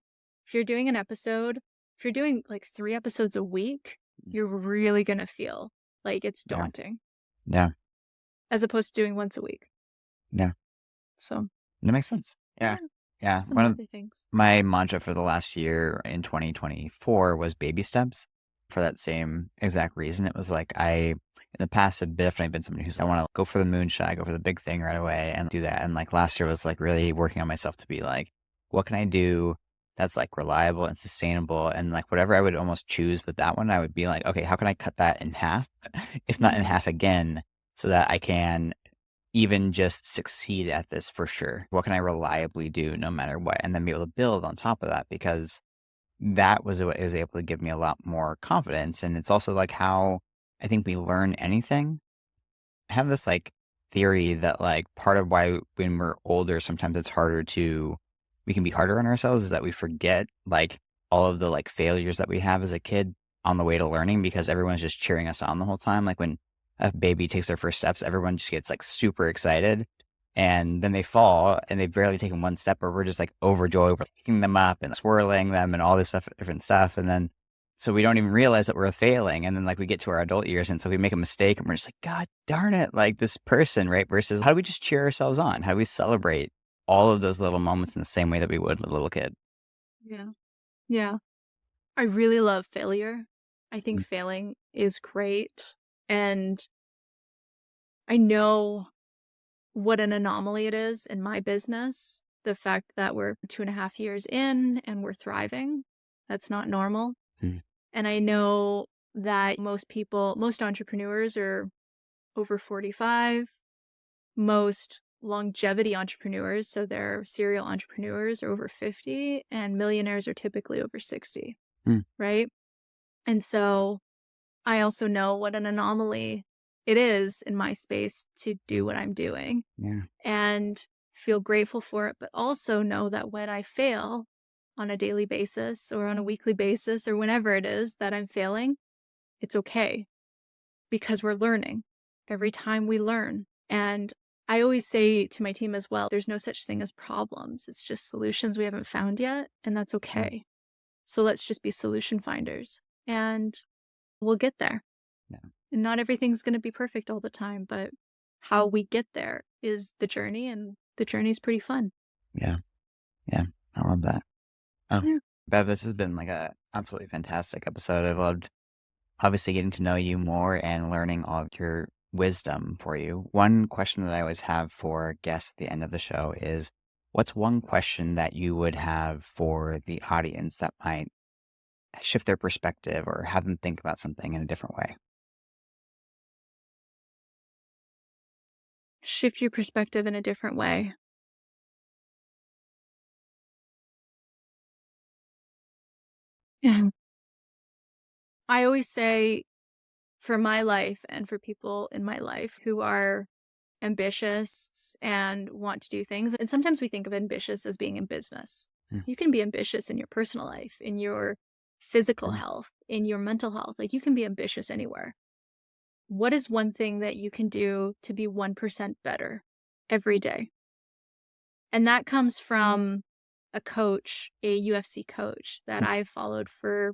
If you're doing if you're doing like 3 episodes a week, you're really going to feel like it's daunting. Yeah. As opposed to doing once a week. Yeah. So that makes sense. Yeah. Some other things. My mantra for the last year in 2024 was baby steps for that same exact reason. It was like in the past have definitely been somebody who's, I want to go for the moonshot, go for the big thing right away and do that. And like last year was like really working on myself to be like, what can I do that's like reliable and sustainable? And like whatever I would almost choose with that one, I would be like, okay, how can I cut that in half, if not in half again, so that I can even just succeed at this for sure? What can I reliably do no matter what? And then be able to build on top of that, because that was what was able to give me a lot more confidence. And it's also like how I think we learn anything. I have this like theory that like part of why when we're older, sometimes we can be harder on ourselves, is that we forget like all of the like failures that we have as a kid on the way to learning, because everyone's just cheering us on the whole time. Like when a baby takes their first steps, everyone just gets like super excited, and then they fall and they've barely taken one step, or we're just like overjoyed. We're picking them up and swirling them and all this stuff, different stuff. And then So we don't even realize that we're failing. And then like we get to our adult years. And so we make a mistake and we're just like, God darn it, like this person, right? Versus how do we just cheer ourselves on? How do we celebrate all of those little moments in the same way that we would a little kid? Yeah. Yeah. I really love failure. I think Mm, failing is great. And I know what an anomaly it is in my business. The fact that we're 2.5 years in and we're thriving, that's not normal. mm, And I know that most entrepreneurs are over 45. Most longevity entrepreneurs, so they're serial entrepreneurs, are over 50, and millionaires are typically over 60, mm, right? And so I also know what an anomaly it is in my space to do what I'm doing yeah. and feel grateful for it, but also know that when I fail on a daily basis or on a weekly basis or whenever it is that I'm failing, it's okay because we're learning every time we learn. And I always say to my team as well, there's no such thing as problems. It's just solutions we haven't found yet, and that's Mm, okay. So let's just be solution finders and we'll get there. yeah. And not everything's going to be perfect all the time, but how we get there is the journey, and the journey is pretty fun. Yeah. Yeah. I love that. Oh, Yeah. Bev, this has been like a absolutely fantastic episode. I've loved obviously getting to know you more and learning all of your wisdom for you. One question that I always have for guests at the end of the show is what's one question that you would have for the audience that might shift their perspective or have them think about something in a different way? Shift your perspective in a different way. I always say for my life and for people in my life who are ambitious and want to do things. And sometimes we think of ambitious as being in business. Mm, You can be ambitious in your personal life, in your physical mm, health, in your mental health. Like you can be ambitious anywhere. What is one thing that you can do to be 1% better every day? And that comes from a coach, a UFC coach that mm, I've followed for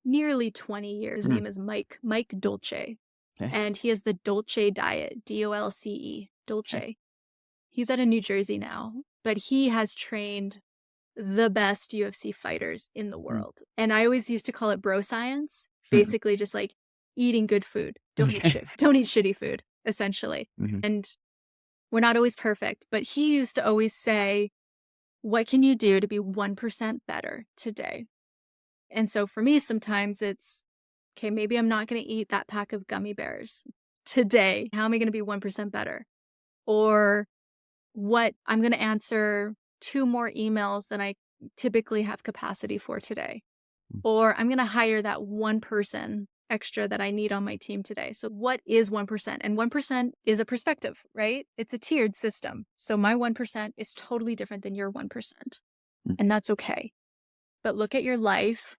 nearly 20 years. His mm. name is Mike Dolce. Okay. And he has the Dolce diet, Dolce, Okay. Dolce. He's out of New Jersey now, but he has trained the best UFC fighters in the Mm. world. And I always used to call it bro science, Mm. basically just like eating good food. Don't eat Okay. shit. Don't eat shitty food, essentially. Mhm. And we're not always perfect, but he used to always say, what can you do to be 1% better today? And so for me, sometimes it's, okay, maybe I'm not going to eat that pack of gummy bears today. How am I going to be 1% better? Or what I'm going to answer 2 more emails than I typically have capacity for today. Mm. Or I'm going to hire that one person extra that I need on my team today. So what is 1%? And 1% is a perspective, right? It's a tiered system. So my 1% is totally different than your 1%. Mm. And that's okay. But look at your life.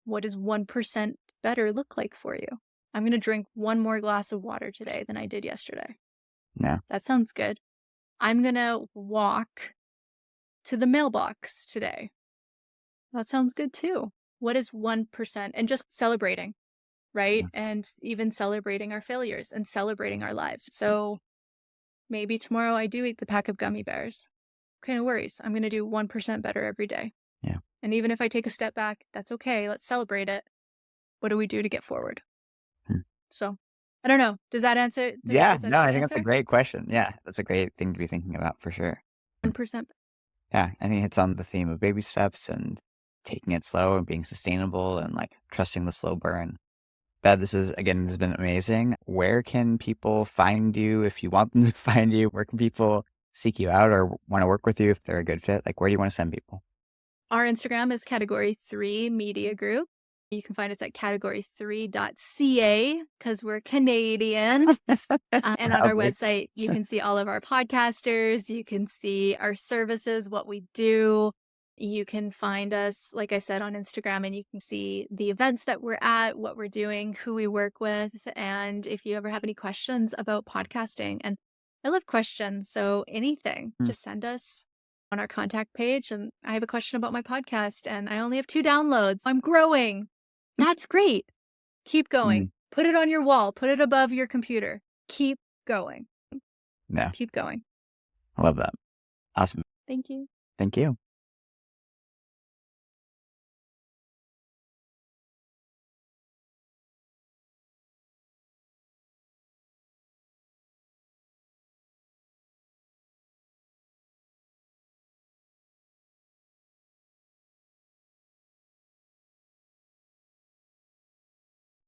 What does 1% better look like for you? I'm going to drink one more glass of water today than I did yesterday. Yeah. That sounds good. I'm going to walk to the mailbox today. That sounds good too. What is 1%? And just celebrating, right? Yeah. And even celebrating our failures and celebrating our lives. So maybe tomorrow I do eat the pack of gummy bears. Okay, no worries. I'm going to do 1% better every day. Yeah. And even if I take a step back, that's okay. Let's celebrate it. What do we do to get forward? Mm. So I don't know. Does that answer? Yeah. Is that a No, good I think that's a answer? great question. Yeah. That's a great thing to be thinking about for sure. Mm. 1%. Yeah. I think it's on the theme of baby steps and taking it slow and being sustainable and like trusting the slow burn. Bev, this has been amazing. Where can people find you if you want them to find you? Where can people seek you out or want to work with you if they're a good fit? Like, where do you want to send people? Our Instagram is category 3 media group. You can find us at category3.ca because we're Canadian. And on our Lovely. website, you can see all of our podcasters. You can see our services, what we do. You can find us, like I said, on Instagram, and you can see the events that we're at, what we're doing, who we work with. And if you ever have any questions about podcasting, and I love questions, so anything, Mm. just send us on our contact page. And I have a question about my podcast, and I only have 2 downloads. I'm growing. That's great. Keep going. Mm, Put it on your wall. Put it above your computer. Keep going. yeah, Keep going. I love that. Awesome. Thank you. Thank you.